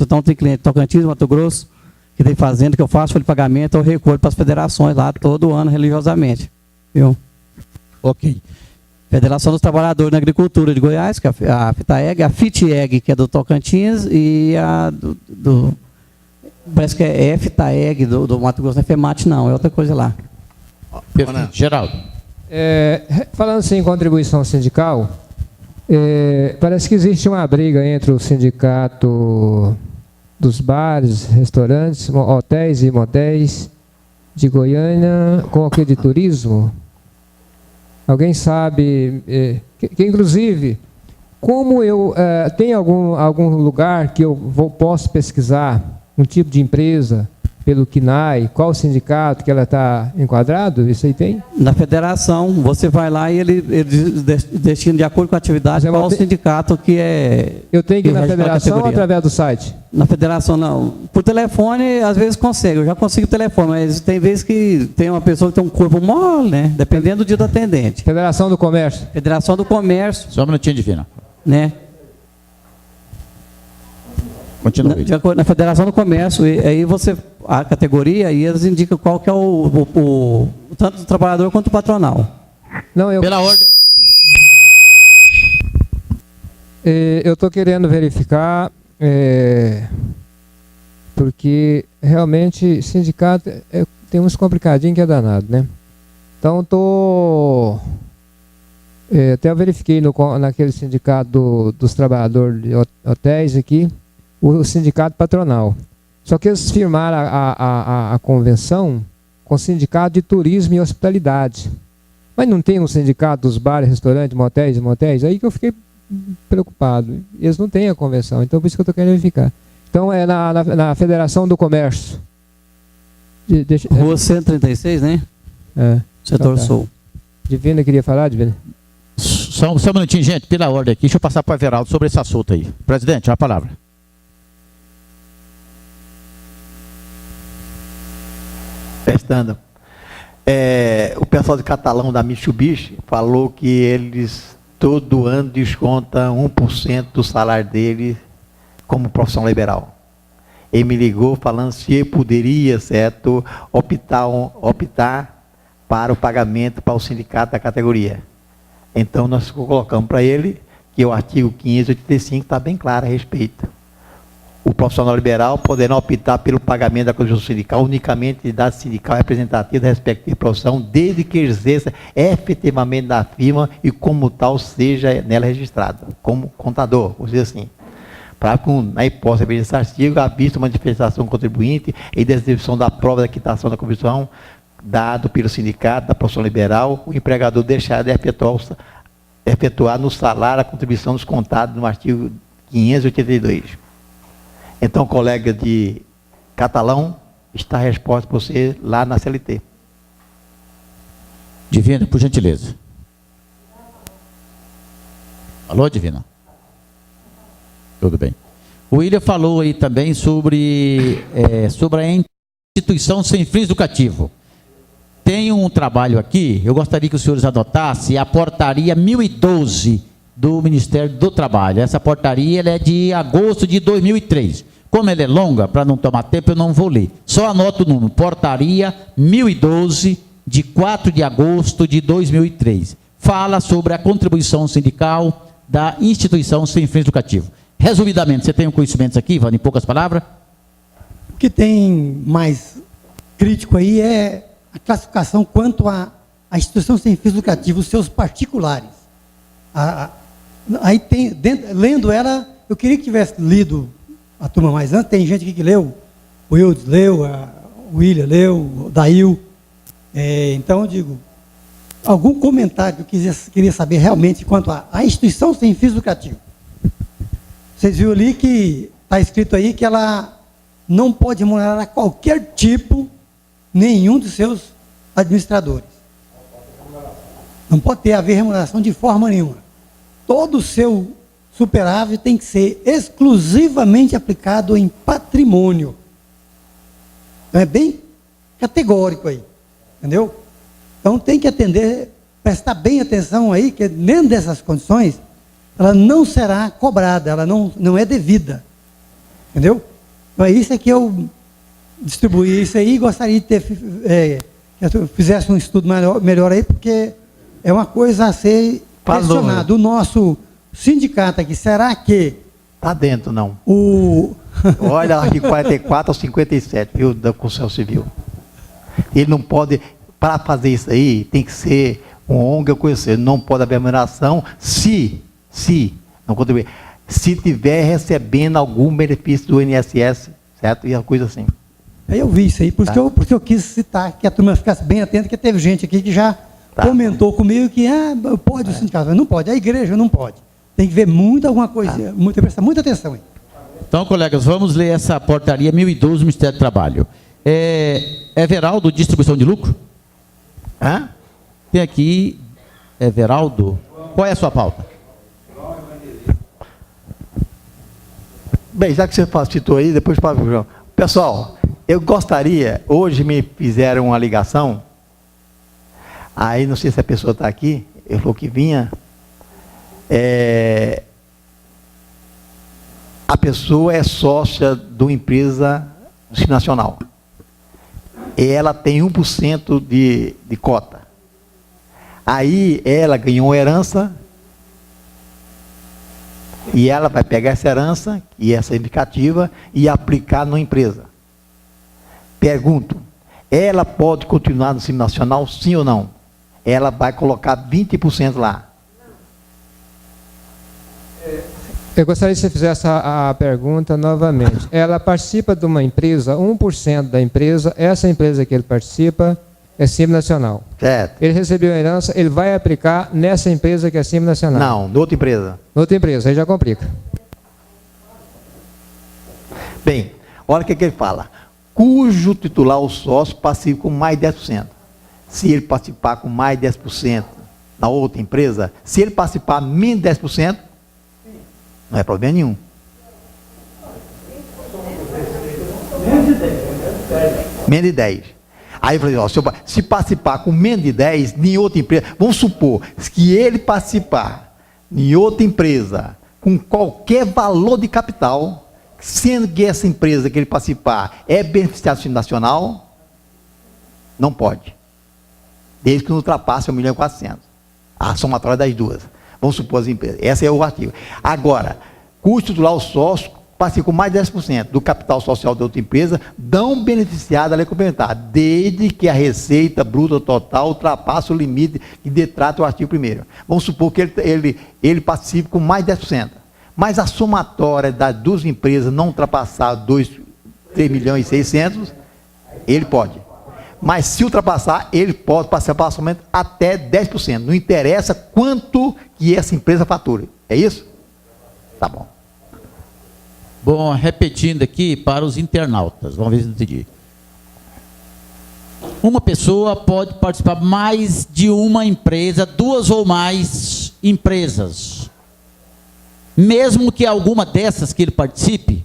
Speaker 1: Então tem cliente de Tocantins, Mato Grosso, que tem fazenda, que eu faço folha de pagamento, eu recolho para as federações lá todo ano, religiosamente. Viu?
Speaker 2: Ok.
Speaker 1: Federação dos Trabalhadores na Agricultura de Goiás, que é a FITAEG, a FITEG, que é do Tocantins, e a parece que é FITAEG do Mato Grosso, não é FEMAT não, é outra coisa lá.
Speaker 2: Perfeito. Geraldo.
Speaker 12: Falando assim em contribuição sindical, parece que existe uma briga entre o sindicato dos bares, restaurantes, hotéis e motéis de Goiânia com aquele de turismo. Alguém sabe, que inclusive, como eu tem algum lugar que eu posso pesquisar um tipo de empresa pelo CNAE, qual sindicato que ela está enquadrado? Isso aí tem?
Speaker 1: Na federação, você vai lá e ele destina de acordo com a atividade qual o sindicato que é...
Speaker 12: Eu tenho que ir na federação ou através do site?
Speaker 1: Na federação não. Por telefone, às vezes consegue. Eu já consigo telefone, mas tem vezes que tem uma pessoa que tem um corpo mole, né? Dependendo do dia do atendente.
Speaker 12: Federação do Comércio?
Speaker 1: Federação do Comércio.
Speaker 2: Só um minutinho, Divina.
Speaker 1: Né?
Speaker 2: Continue.
Speaker 1: Na Federação do Comércio, aí a categoria, e eles indicam qual que é tanto o trabalhador quanto o patronal.
Speaker 12: Não,
Speaker 2: Pela ordem.
Speaker 12: Eu estou querendo verificar, porque realmente sindicato tem uns complicadinhos que é danado, né? Então até eu verifiquei naquele sindicato dos trabalhadores de hotéis aqui, o sindicato patronal. Só que eles firmaram a convenção com o sindicato de turismo e hospitalidade. Mas não tem um sindicato dos bares, restaurantes, motéis? Aí que eu fiquei preocupado. Eles não têm a convenção, então por isso que eu estou querendo verificar. Então é na Federação do Comércio.
Speaker 1: Rua 136, né? Setor Sul.
Speaker 12: Divina queria falar, Divina?
Speaker 2: Só um minutinho, gente, pela ordem aqui. Deixa eu passar para o Everaldo sobre esse assunto aí. Presidente, a palavra.
Speaker 4: Testando. O pessoal de Catalão da Mitsubishi falou que eles todo ano descontam 1% do salário dele como profissão liberal. Ele me ligou falando se eu poderia, certo, optar para o pagamento para o sindicato da categoria. Então nós colocamos para ele que o artigo 585 está bem claro a respeito. O profissional liberal poderá optar pelo pagamento da contribuição sindical unicamente de idade sindical representativa da respectiva profissão, desde que exerça efetivamente na firma e como tal seja nela registrado, como contador, vou dizer assim. Para na hipótese desse artigo, à vista manifestação do contribuinte e da exibição da prova da quitação da contribuição dado pelo sindicato da profissão liberal, o empregador deixará de efetuar no salário a contribuição descontada no artigo 582. Então, colega de Catalão, está a resposta para você lá na CLT.
Speaker 2: Divina, por gentileza. Alô, Divina? Tudo bem. O William falou aí também sobre a instituição sem fins lucrativos. Tem um trabalho aqui, eu gostaria que os senhores adotassem a portaria 1012 do Ministério do Trabalho. Essa portaria ela é de agosto de 2003. Como ela é longa, para não tomar tempo, eu não vou ler. Só anoto o número. Portaria 1012, de 4 de agosto de 2003. Fala sobre a contribuição sindical da instituição sem fins lucrativos. Resumidamente, você tem um conhecimento aqui, Ivan, em poucas palavras?
Speaker 11: O que tem mais crítico aí é a classificação quanto à instituição sem fins lucrativos, os seus particulares. Aí tem, lendo ela, eu queria que tivesse lido a turma mais antes, tem gente aqui que leu, o Eudes leu, o William leu, o Dail. Então eu digo, algum comentário que eu queria saber realmente quanto à instituição sem fins lucrativos. Vocês viram ali que está escrito aí que ela não pode remunerar a qualquer tipo, nenhum dos seus administradores. Não pode haver remuneração de forma nenhuma. Todo o seu superávit tem que ser exclusivamente aplicado em patrimônio. Então é bem categórico aí, entendeu? Então tem que atender, prestar bem atenção aí, que dentro dessas condições, ela não será cobrada, ela não é devida, entendeu? Então é isso que eu distribuí isso aí e gostaria de ter, que eu fizesse um estudo melhor aí, porque é uma coisa a ser questionada. O nosso sindicato aqui, será que...
Speaker 4: Está dentro, não. Olha, artigo 44 ao 57, viu, da Constituição Civil. Ele não pode, para fazer isso aí, tem que ser um ONG, eu conhecer, não pode haver remuneração se não contribuir, se tiver recebendo algum benefício do INSS, certo? E a coisa assim.
Speaker 11: Eu vi isso aí, por isso que eu quis citar, que a turma ficasse bem atenta, que teve gente aqui que já comentou comigo que pode o sindicato, mas não pode, a igreja não pode. Tem que ver alguma coisa, prestar muita atenção aí.
Speaker 2: Então, colegas, vamos ler essa portaria 1012 do Ministério do Trabalho. Everaldo, distribuição de lucro? Tem aqui, Everaldo, qual é a sua pauta?
Speaker 4: Bem, já que você citou aí, depois para o João. Pessoal, eu gostaria, hoje me fizeram uma ligação, aí não sei se a pessoa está aqui, ele falou que vinha, A pessoa é sócia de uma empresa do Simples Nacional. Ela tem 1% de cota. Aí ela ganhou herança e ela vai pegar essa herança e essa indicativa e aplicar numa empresa. Pergunto, ela pode continuar no Simples Nacional, sim ou não? Ela vai colocar 20% lá.
Speaker 12: Eu gostaria que você fizesse a pergunta novamente. Ela participa de uma empresa, 1% da empresa, essa empresa que ele participa é Simples Nacional.
Speaker 4: Certo.
Speaker 12: Ele recebeu a herança, ele vai aplicar nessa empresa que é Simples Nacional.
Speaker 4: Não, de outra empresa.
Speaker 12: Outra empresa, aí já complica.
Speaker 4: Bem, olha o que ele fala. Cujo titular ou sócio participa com mais de 10%. Se ele participar com mais de 10% na outra empresa, se ele participar menos de 10%, não é problema nenhum. Menos de 10. Aí eu falei, ó, se participar com menos de 10 em outra empresa, vamos supor que ele participar em outra empresa com qualquer valor de capital, sendo que essa empresa que ele participar é beneficiário do Simples Nacional, não pode. Desde que não ultrapasse 1.400.000. A somatória das duas. Vamos supor as empresas. Esse é o artigo. Agora, custo titular ou sócio participa com mais de 10% do capital social de outra empresa, dão beneficiado da lei complementar, desde que a receita bruta total ultrapasse o limite que detrata o artigo 1º. Vamos supor que ele participe com mais de 10%. Mas a somatória das duas empresas não ultrapassar 3.600.000, ele pode. Mas se ultrapassar, ele pode participar somente até 10%. Não interessa quanto que essa empresa fature. É isso? Tá bom.
Speaker 2: Bom, repetindo aqui para os internautas. Vamos ver se eu entendi. Uma pessoa pode participar mais de uma empresa, duas ou mais empresas. Mesmo que alguma dessas que ele participe,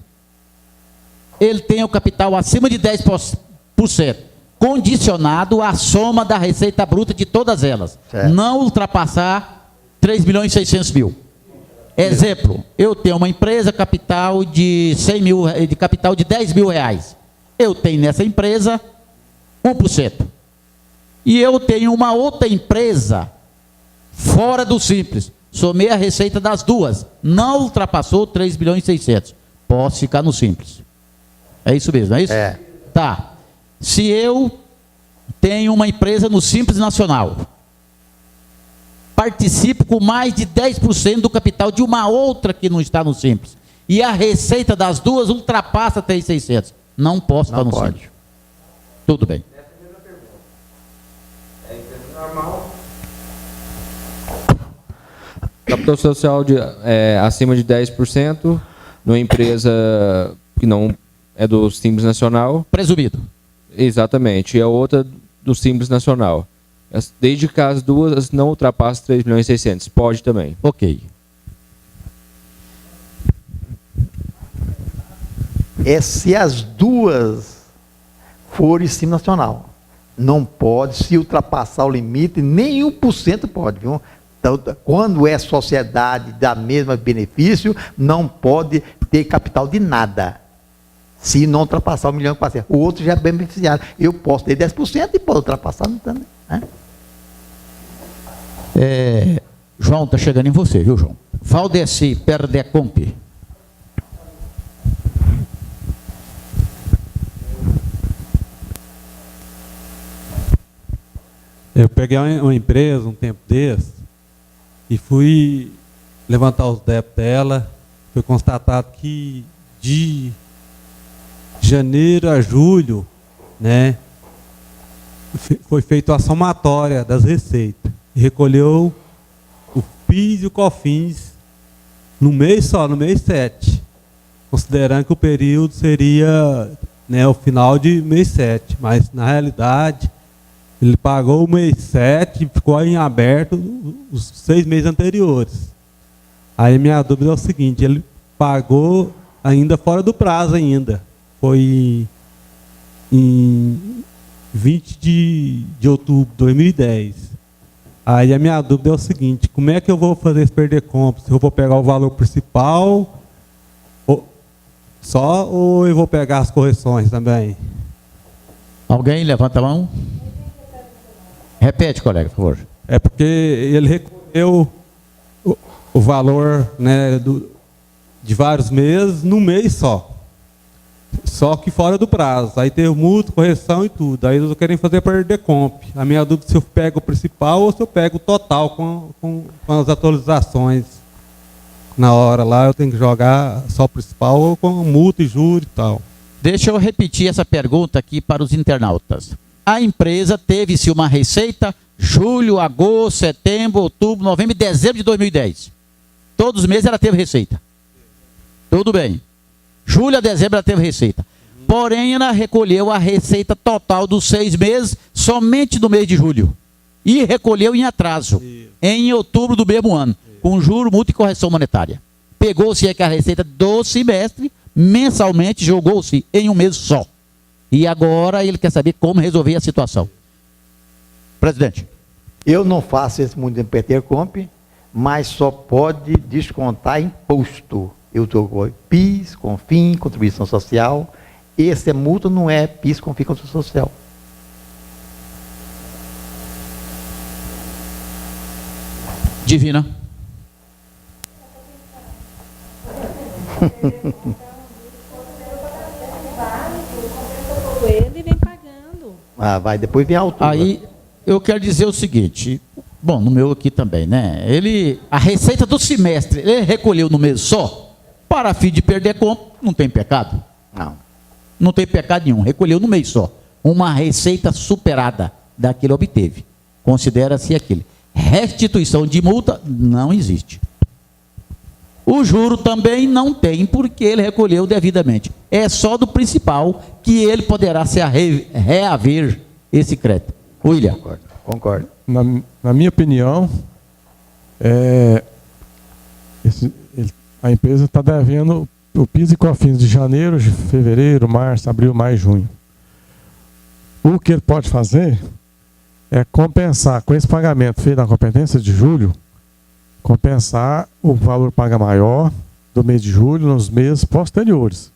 Speaker 2: ele tenha o capital acima de 10%. Condicionado à soma da receita bruta de todas elas. Certo. Não ultrapassar 3.600.000. Exemplo, eu tenho uma empresa capital de 100 mil, de capital de 10 mil reais. Eu tenho nessa empresa 1%. E eu tenho uma outra empresa fora do Simples. Somei a receita das duas. Não ultrapassou 3.600.000. Posso ficar no Simples. É isso mesmo, não é isso? É. Tá. Se eu tenho uma empresa no Simples Nacional, participo com mais de 10% do capital de uma outra que não está no Simples, e a receita das duas ultrapassa 3.600, não posso estar no Simples. Tudo bem.
Speaker 8: Capital social acima de 10%, numa empresa que não é do Simples Nacional.
Speaker 2: Presumido.
Speaker 8: Exatamente, e a outra do Simples Nacional. Desde que as duas não ultrapassem 3.600.000. Pode também.
Speaker 2: Ok.
Speaker 4: Se as duas forem Simples Nacional. Não pode, se ultrapassar o limite, nem 1% pode, viu? Então, quando é sociedade da mesma benefício, não pode ter capital de nada. Se não ultrapassar 1.400.000. O outro já é beneficiário. Eu posso ter 10% e pode ultrapassar, não também. Né?
Speaker 2: João, está chegando em você, viu, João? Valdeci Perdecomp.
Speaker 16: Eu peguei uma empresa um tempo desse e fui levantar os débitos dela. Foi constatado que de janeiro a julho, né, foi feita a somatória das receitas. E recolheu o PIS e o COFINS no mês só, no mês 7. Considerando que o período seria, né, o final de mês 7. Mas, na realidade, ele pagou o mês 7 e ficou em aberto os 6 meses anteriores. Aí minha dúvida é o seguinte, ele pagou ainda fora do prazo ainda. Foi em 20 de outubro de 2010. Aí a minha dúvida é o seguinte, como é que eu vou fazer esse perder compra? Se eu vou pegar o valor principal só ou eu vou pegar as correções também?
Speaker 2: Alguém levanta a mão? Repete, colega, por favor.
Speaker 16: É porque ele recolheu o valor, né, de vários meses num mês só. Só que fora do prazo. Aí teve multa, correção e tudo. Aí eu quero fazer perder comp. A minha dúvida é se eu pego o principal ou se eu pego o total com as atualizações. Na hora lá eu tenho que jogar só o principal ou com multa e juros e tal.
Speaker 2: Deixa eu repetir essa pergunta aqui para os internautas. A empresa teve-se uma receita julho, agosto, setembro, outubro, novembro e dezembro de 2010. Todos os meses ela teve receita. Tudo bem. Julho a dezembro ela teve receita. Porém, ela recolheu a receita total dos 6 meses somente no mês de julho. E recolheu em atraso, em outubro do mesmo ano, com juro, multa e correção monetária. Pegou-se a receita do semestre, mensalmente jogou-se em um mês só. E agora ele quer saber como resolver a situação. Presidente.
Speaker 4: Eu não faço esse mundo de Intercomp, mas só pode descontar imposto. Eu estou com PIS, CONFINS, contribuição social. Esse multa não é PIS, CONFINS, contribuição social.
Speaker 2: Divina.
Speaker 10: Ele vem pagando.
Speaker 4: Ah, vai, depois vem a altura.
Speaker 2: Aí eu quero dizer o seguinte, bom, no meu aqui também, né? A receita do semestre, ele recolheu no mês só, para fim de perder compra, não tem pecado?
Speaker 4: Não.
Speaker 2: Não tem pecado nenhum, recolheu no mês só. Uma receita superada da que ele obteve. Considera-se aquele. Restituição de multa não existe. O juro também não tem, porque ele recolheu devidamente. É só do principal que ele poderá se reaver esse crédito. William.
Speaker 4: Concordo.
Speaker 3: Na minha opinião, a empresa está devendo o PIS e COFINS de janeiro, de fevereiro, março, abril, maio, junho. O que ele pode fazer é compensar com esse pagamento feito na competência de julho, compensar o valor paga maior do mês de julho nos meses posteriores.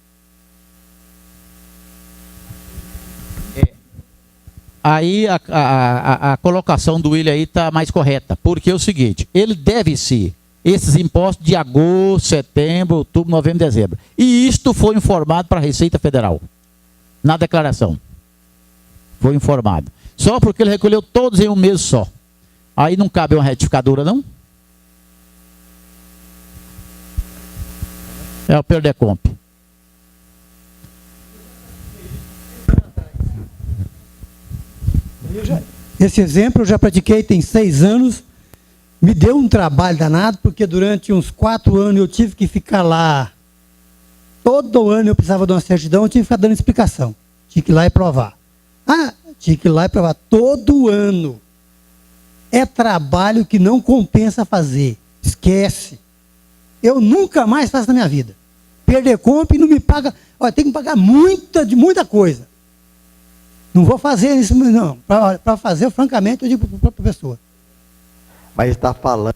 Speaker 2: Aí a colocação do William aí está mais correta, porque é o seguinte, ele deve-se esses impostos de agosto, setembro, outubro, novembro, dezembro. E isto foi informado para a Receita Federal, na declaração. Foi informado. Só porque ele recolheu todos em um mês só. Aí não cabe uma retificadora, não? É o Perdecomp.
Speaker 11: Esse exemplo eu já pratiquei tem 6 anos. Me deu um trabalho danado, porque durante uns 4 anos eu tive que ficar lá. Todo ano eu precisava de uma certidão, eu tive que ficar dando explicação. Tinha que ir lá e provar. Tinha que ir lá e provar. Todo ano. É trabalho que não compensa fazer. Esquece. Eu nunca mais faço na minha vida. Perdecomp não me paga. Olha, tem que pagar muita coisa. Não vou fazer isso, não. Para fazer, francamente, eu digo para a pessoa.
Speaker 4: Mas está falando.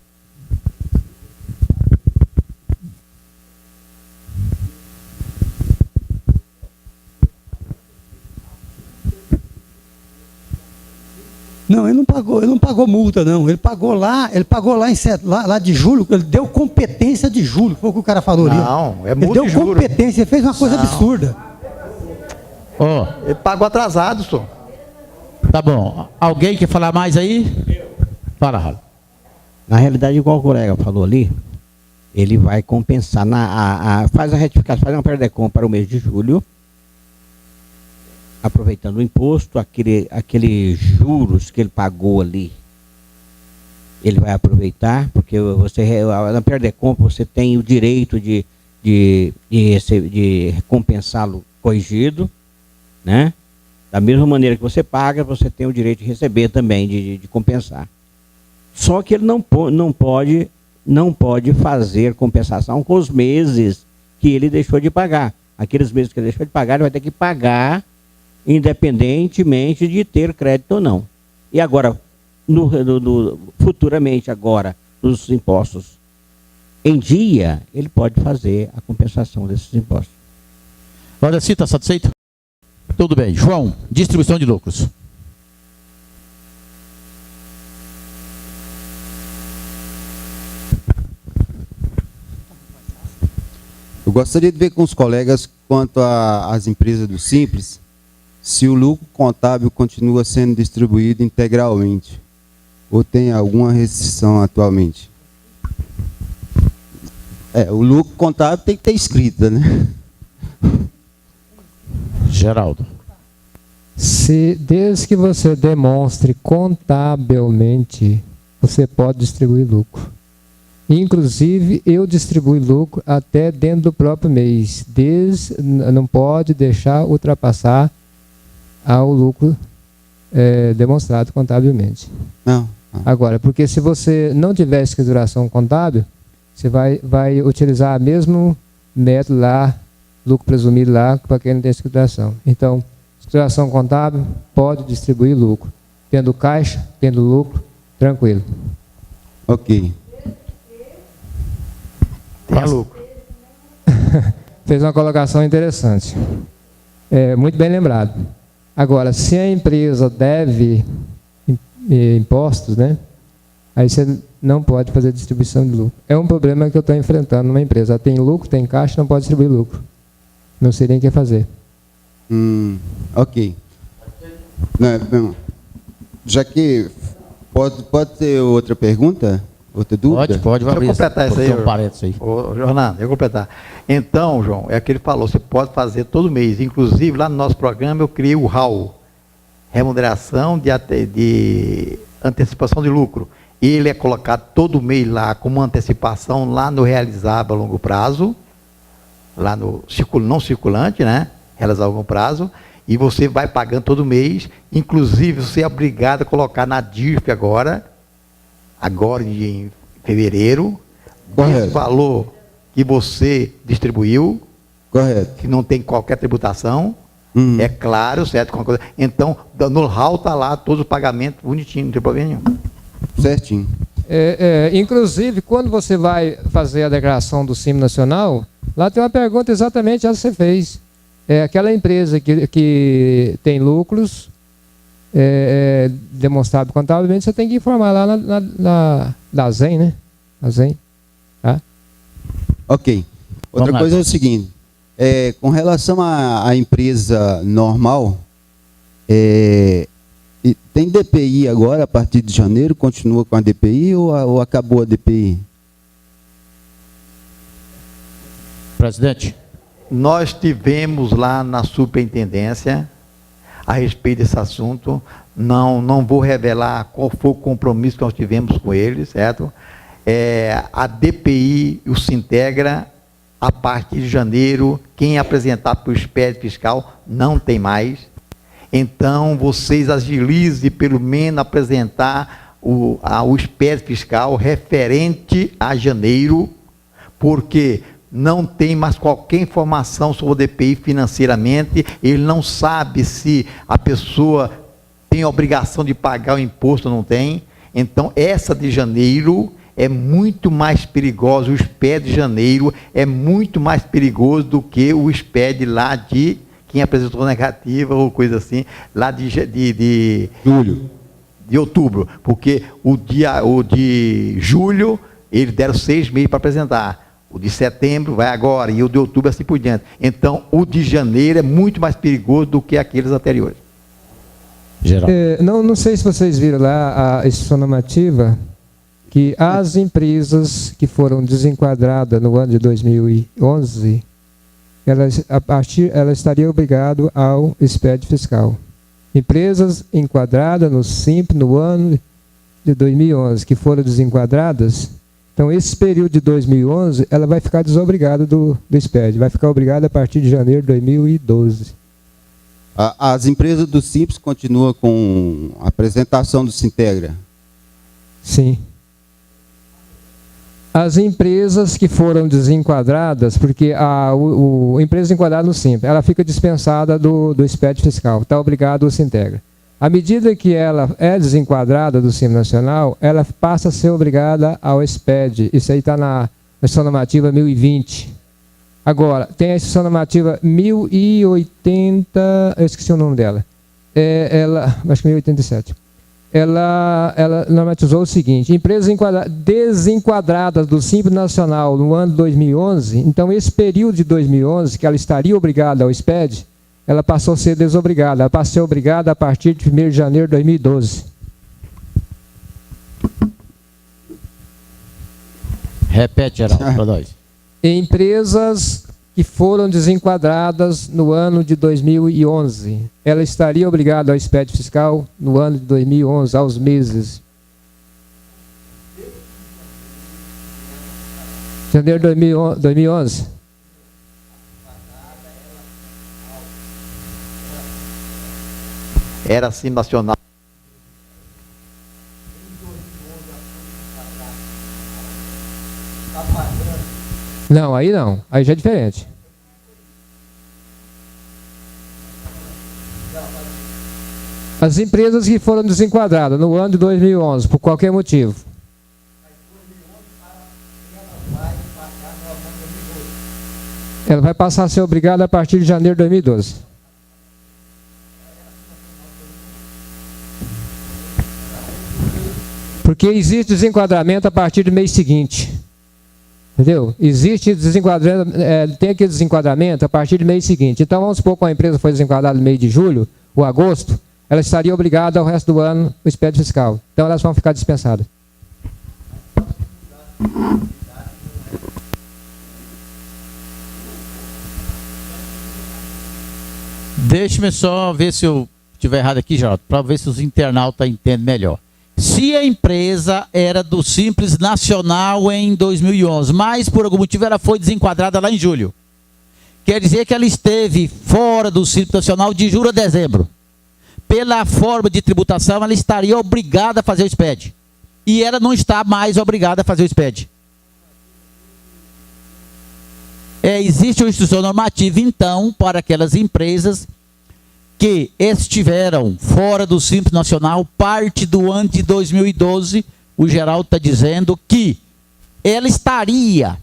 Speaker 11: Não, ele não pagou multa, não. Ele pagou lá lá de julho, ele deu competência de julho, foi o que o cara falou ali.
Speaker 4: Não, é multa de
Speaker 11: Ele deu
Speaker 4: juros.
Speaker 11: competência, ele fez uma coisa absurda.
Speaker 4: Ele pagou atrasado, só.
Speaker 2: Tá bom. Alguém quer falar mais aí? Fala, Raul.
Speaker 15: Na realidade, igual o colega falou ali, ele vai compensar, faz a retificação, faz uma Perdecomp para o mês de julho, aproveitando o imposto, aquele juros que ele pagou ali, ele vai aproveitar, porque na Perdecomp você tem o direito de compensá-lo corrigido, né? Da mesma maneira que você paga, você tem o direito de receber também, de compensar. Só que ele não pode fazer compensação com os meses que ele deixou de pagar. Aqueles meses que ele deixou de pagar, ele vai ter que pagar independentemente de ter crédito ou não. E agora, futuramente agora, nos impostos em dia, ele pode fazer a compensação desses impostos.
Speaker 2: Valdeci, está satisfeito? Tudo bem. João, distribuição de lucros.
Speaker 17: Eu gostaria de ver com os colegas quanto às empresas do Simples, se o lucro contábil continua sendo distribuído integralmente, ou tem alguma restrição atualmente. O lucro contábil tem que ter escrita, né?
Speaker 2: Geraldo.
Speaker 12: Desde que você demonstre contabilmente, você pode distribuir lucro. Inclusive, eu distribuo lucro até dentro do próprio mês. Não pode deixar ultrapassar ao lucro demonstrado contabilmente.
Speaker 17: Não.
Speaker 12: Agora, porque se você não tiver escrituração contábil, você vai utilizar o mesmo método lá, lucro presumido lá, para quem não tem escrituração. Então, escrituração contábil pode distribuir lucro. Tendo caixa, tendo lucro, tranquilo.
Speaker 17: Ok.
Speaker 4: Tem lucro.
Speaker 12: Fez uma colocação interessante. Muito bem lembrado. Agora, se a empresa deve impostos, né? Aí você não pode fazer distribuição de lucro. É um problema que eu estou enfrentando numa empresa. Ela tem lucro, tem caixa, não pode distribuir lucro. Não sei nem o que fazer.
Speaker 17: Ok. Não, já que pode ter outra pergunta? Outra dúvida?
Speaker 2: Pode.
Speaker 4: Deixa eu completar isso aí.
Speaker 2: Um parênteses aí.
Speaker 4: Jornal, eu completar. Então, João, é o que ele falou, você pode fazer todo mês. Inclusive, lá no nosso programa, eu criei o RAU, Remuneração de Antecipação de Lucro. Ele é colocado todo mês lá como antecipação lá no realizável a longo prazo, lá no não circulante, né? Realizar a longo prazo, e você vai pagando todo mês. Inclusive, você é obrigado a colocar na DIRF agora em fevereiro, esse valor que você distribuiu,
Speaker 17: correto,
Speaker 4: que não tem qualquer tributação, é claro, certo? Então, no RAU está lá todos os pagamentos bonitinho, não tem problema nenhum.
Speaker 17: Certinho.
Speaker 12: Inclusive, quando você vai fazer a declaração do Simples Nacional, lá tem uma pergunta exatamente essa que você fez. Aquela empresa que tem lucros demonstrado contabilmente, você tem que informar lá na ZEM, né? A ZEM. Tá?
Speaker 17: Ok. Outra coisa é o seguinte, com relação à empresa normal, tem DPI agora, a partir de janeiro, continua com a DPI ou acabou a DPI?
Speaker 2: Presidente.
Speaker 4: Nós tivemos lá na superintendência a respeito desse assunto, não vou revelar qual foi o compromisso que nós tivemos com eles, certo? A DPI, o Sintegra, a partir de janeiro, quem apresentar para o SPED fiscal não tem mais. Então, vocês agilizem pelo menos apresentar o SPED fiscal referente a janeiro, porque não tem mais qualquer informação sobre o DPI financeiramente, ele não sabe se a pessoa tem a obrigação de pagar o imposto ou não tem. Então, essa de janeiro é muito mais perigosa, o SPED de janeiro é muito mais perigoso do que o SPED lá de quem apresentou negativa ou coisa assim, lá de
Speaker 17: julho,
Speaker 4: de outubro, porque o de julho, eles deram 6 meses para apresentar. O de setembro vai agora, e o de outubro assim por diante. Então, o de janeiro é muito mais perigoso do que aqueles anteriores.
Speaker 12: Não sei se vocês viram lá a instrução normativa, que as empresas que foram desenquadradas no ano de 2011, elas estariam obrigadas ao SPED fiscal. Empresas enquadradas no Simples no ano de 2011, que foram desenquadradas, então, esse período de 2011, ela vai ficar desobrigada do SPED, vai ficar obrigada a partir de janeiro de 2012.
Speaker 17: As empresas do Simples continuam com a apresentação do Sintegra?
Speaker 12: Sim. As empresas que foram desenquadradas, porque a empresa enquadrada no Simples, ela fica dispensada do SPED fiscal, está obrigada ao Sintegra. À medida que ela é desenquadrada do Simples Nacional, ela passa a ser obrigada ao SPED. Isso aí está na Instrução Normativa 1020. Agora, tem a instrução normativa 1080, eu esqueci o nome dela. Acho que 1087. Ela normatizou o seguinte: empresas desenquadradas do Simples Nacional no ano de 2011, então esse período de 2011, que ela estaria obrigada ao SPED, ela passou a ser desobrigada, ela passou a ser obrigada a partir de 1º de janeiro de 2012.
Speaker 2: Repete, Geraldo, para nós.
Speaker 12: Empresas que foram desenquadradas no ano de 2011, ela estaria obrigada ao SPED fiscal no ano de 2011, aos meses. Janeiro de 2011.
Speaker 4: Era assim nacional.
Speaker 12: Não, aí não. Aí já é diferente. As empresas que foram desenquadradas no ano de 2011, por qualquer motivo. Ela vai passar a ser obrigada a partir de janeiro de 2012. Porque existe desenquadramento a partir do mês seguinte. Entendeu? Existe desenquadramento, tem aquele desenquadramento a partir do mês seguinte. Então vamos supor que uma empresa foi desenquadrada no mês de julho ou agosto, ela estaria obrigada ao resto do ano o SPED fiscal. Então elas vão ficar dispensadas.
Speaker 2: Deixe-me só ver se eu estiver errado aqui, Geraldo, para ver se os internautas entendem melhor. Se a empresa era do Simples Nacional em 2011, mas por algum motivo ela foi desenquadrada lá em julho, quer dizer que ela esteve fora do Simples Nacional de julho a dezembro. Pela forma de tributação, ela estaria obrigada a fazer o SPED. E ela não está mais obrigada a fazer o SPED. Existe uma instrução normativa, então, para aquelas empresas que estiveram fora do Simples Nacional, parte do ano de 2012, o Geraldo está dizendo que ela estaria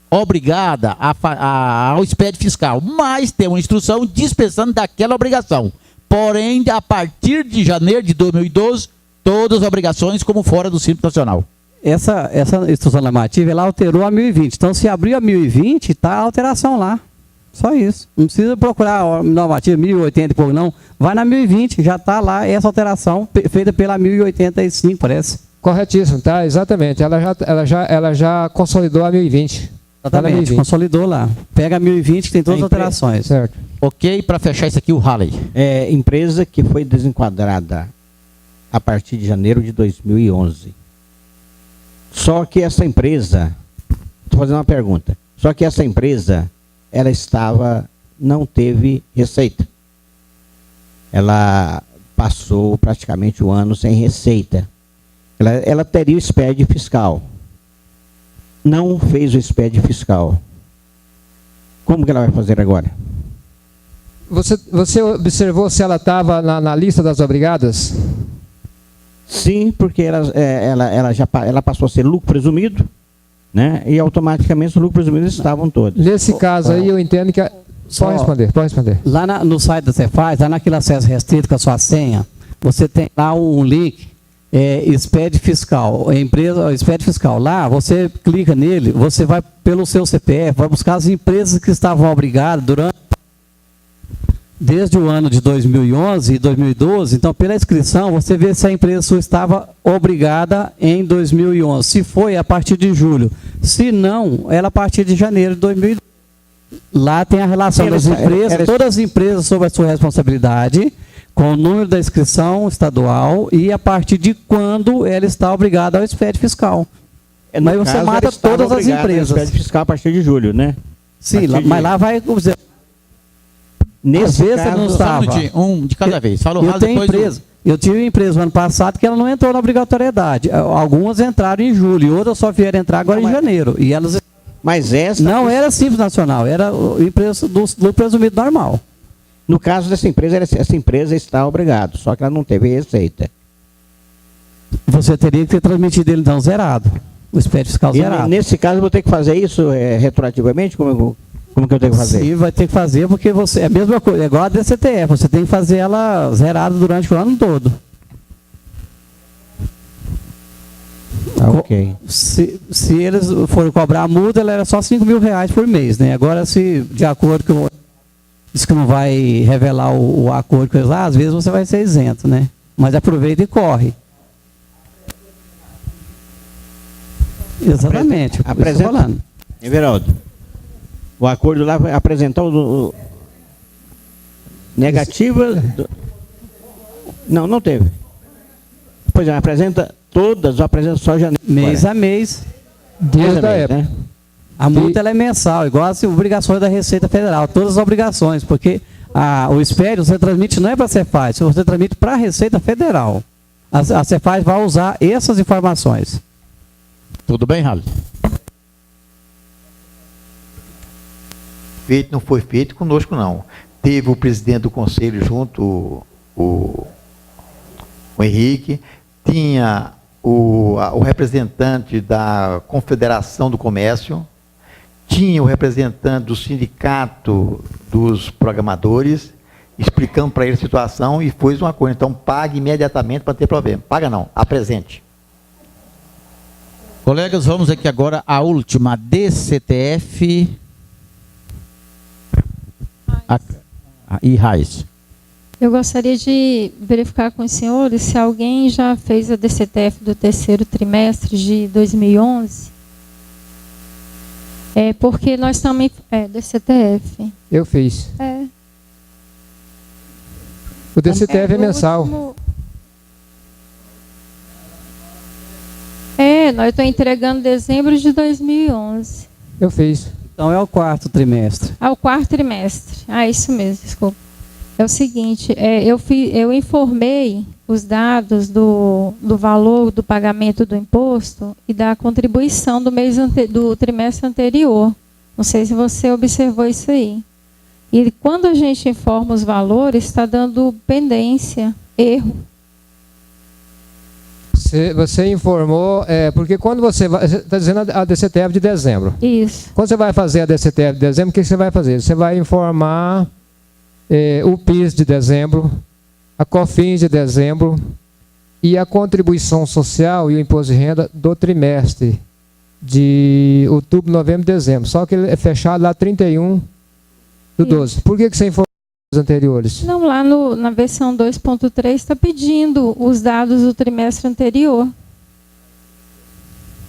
Speaker 2: obrigada ao SPED fiscal, mas tem uma instrução dispensando daquela obrigação. Porém, a partir de janeiro de 2012, todas as obrigações como fora do Simples Nacional.
Speaker 1: Essa instrução normativa, ela alterou a 1020. Então, se abriu a 1020, está a alteração lá. Só isso. Não precisa procurar a normativa 1080 e pouco, não. Vai na 1020, já está lá essa alteração feita pela 1085, parece.
Speaker 12: Corretíssimo, tá? Exatamente. Ela já consolidou a 1020.
Speaker 1: Exatamente, 1020. Consolidou lá. Pega a 1020, que tem todas as alterações.
Speaker 12: Certo.
Speaker 2: Ok, para fechar isso aqui, o Halley.
Speaker 15: Empresa que foi desenquadrada a partir de janeiro de 2011. Só que essa empresa, estou fazendo uma pergunta, só que essa empresa, ela não teve receita. Ela passou praticamente o ano sem receita. Ela teria o SPED fiscal. Não fez o SPED fiscal. Como que ela vai fazer agora?
Speaker 12: Você observou se ela estava na lista das obrigadas?
Speaker 15: Sim, porque ela passou a ser lucro presumido, né? E automaticamente os lucros presumidos estavam todos.
Speaker 12: Nesse caso aí, eu entendo que... Pode responder.
Speaker 1: Lá no site da Cefaz, lá naquele acesso restrito com a sua senha, você tem lá um link, SPED fiscal, SPED fiscal. Lá, você clica nele, você vai pelo seu CPF, vai buscar as empresas que estavam obrigadas desde o ano de 2011 e 2012. Então, pela inscrição, você vê se a empresa sua estava obrigada em 2011. Se foi, a partir de julho. Se não, ela a partir de janeiro de 2012. Lá tem a relação das empresas, todas as empresas sob a sua responsabilidade, com o número da inscrição estadual e a partir de quando ela está obrigada ao SPED fiscal. Mas você mata todas as empresas.
Speaker 15: SPED fiscal a partir de julho, né?
Speaker 1: Sim, mas lá vai...
Speaker 15: Nesse
Speaker 1: vezes
Speaker 15: caso,
Speaker 1: não estava.
Speaker 2: Um de cada vez. Fala o
Speaker 1: eu tenho empresa. Eu tive uma empresa no ano passado que ela não entrou na obrigatoriedade. Algumas entraram em julho e outras só vieram entrar agora em janeiro. E elas...
Speaker 15: Mas essa...
Speaker 1: Não era Simples Nacional, era empresa do presumido normal.
Speaker 15: No caso dessa empresa, essa empresa está obrigada, só que ela não teve receita.
Speaker 1: Você teria que ter transmitido ele então zerado. O SPED fiscal zerado.
Speaker 15: Nesse caso, eu vou ter que fazer isso retroativamente? Como eu vou... Como que eu tenho que fazer?
Speaker 1: Sim, vai ter que fazer porque você é a mesma coisa, é igual a DCTF, você tem que fazer ela zerada durante o ano todo.
Speaker 15: Ok.
Speaker 1: Se eles forem cobrar a multa, ela era só R$5.000 por mês, né? Agora, se de acordo com diz que não vai revelar o acordo com eles lá, às vezes você vai ser isento, né? Mas aproveita e corre. Exatamente.
Speaker 15: Apresenta. Everaldo, o acordo lá vai apresentar o negativa. Não teve. Pois é, apresenta todas ou apresenta só janeiro?
Speaker 1: Mês a mês.
Speaker 15: Desde a época. Né?
Speaker 1: A multa ela é mensal, igual as obrigações da Receita Federal, todas as obrigações, porque o espelho você transmite não é para a Cefaz, você transmite para a Receita Federal. A Cefaz vai usar essas informações.
Speaker 2: Tudo bem, Raul?
Speaker 4: Feito, não foi feito conosco, não. Teve o presidente do conselho junto, o Henrique, tinha o representante da Confederação do Comércio, tinha o representante do sindicato dos programadores, explicando para ele a situação e foi uma coisa. Então, pague imediatamente para ter problema. Paga não, apresente.
Speaker 2: Colegas, vamos aqui agora à última, DCTF e RAIS.
Speaker 18: Eu gostaria de verificar com os senhores se alguém já fez a DCTF do terceiro trimestre de 2011. Porque nós também... DCTF.
Speaker 12: Eu fiz. O DCTF é mensal.
Speaker 18: Nós estamos entregando dezembro de 2011.
Speaker 12: Eu fiz.
Speaker 1: Então é o quarto trimestre.
Speaker 18: O quarto trimestre. Isso mesmo, desculpa. É o seguinte, eu informei os dados do valor do pagamento do imposto e da contribuição do trimestre anterior. Não sei se você observou isso aí. E quando a gente informa os valores, está dando pendência, erro.
Speaker 12: Você informou, porque quando você vai, está dizendo a DCTF de dezembro.
Speaker 18: Isso.
Speaker 12: Quando você vai fazer a DCTF de dezembro, o que você vai fazer? Você vai informar o PIS de dezembro, a COFINS de dezembro e a contribuição social e o imposto de renda do trimestre de outubro, novembro e dezembro. Só que ele é fechado lá 31 do 12. Por que você informou os anteriores?
Speaker 18: Não, lá na versão 2.3 está pedindo os dados do trimestre anterior.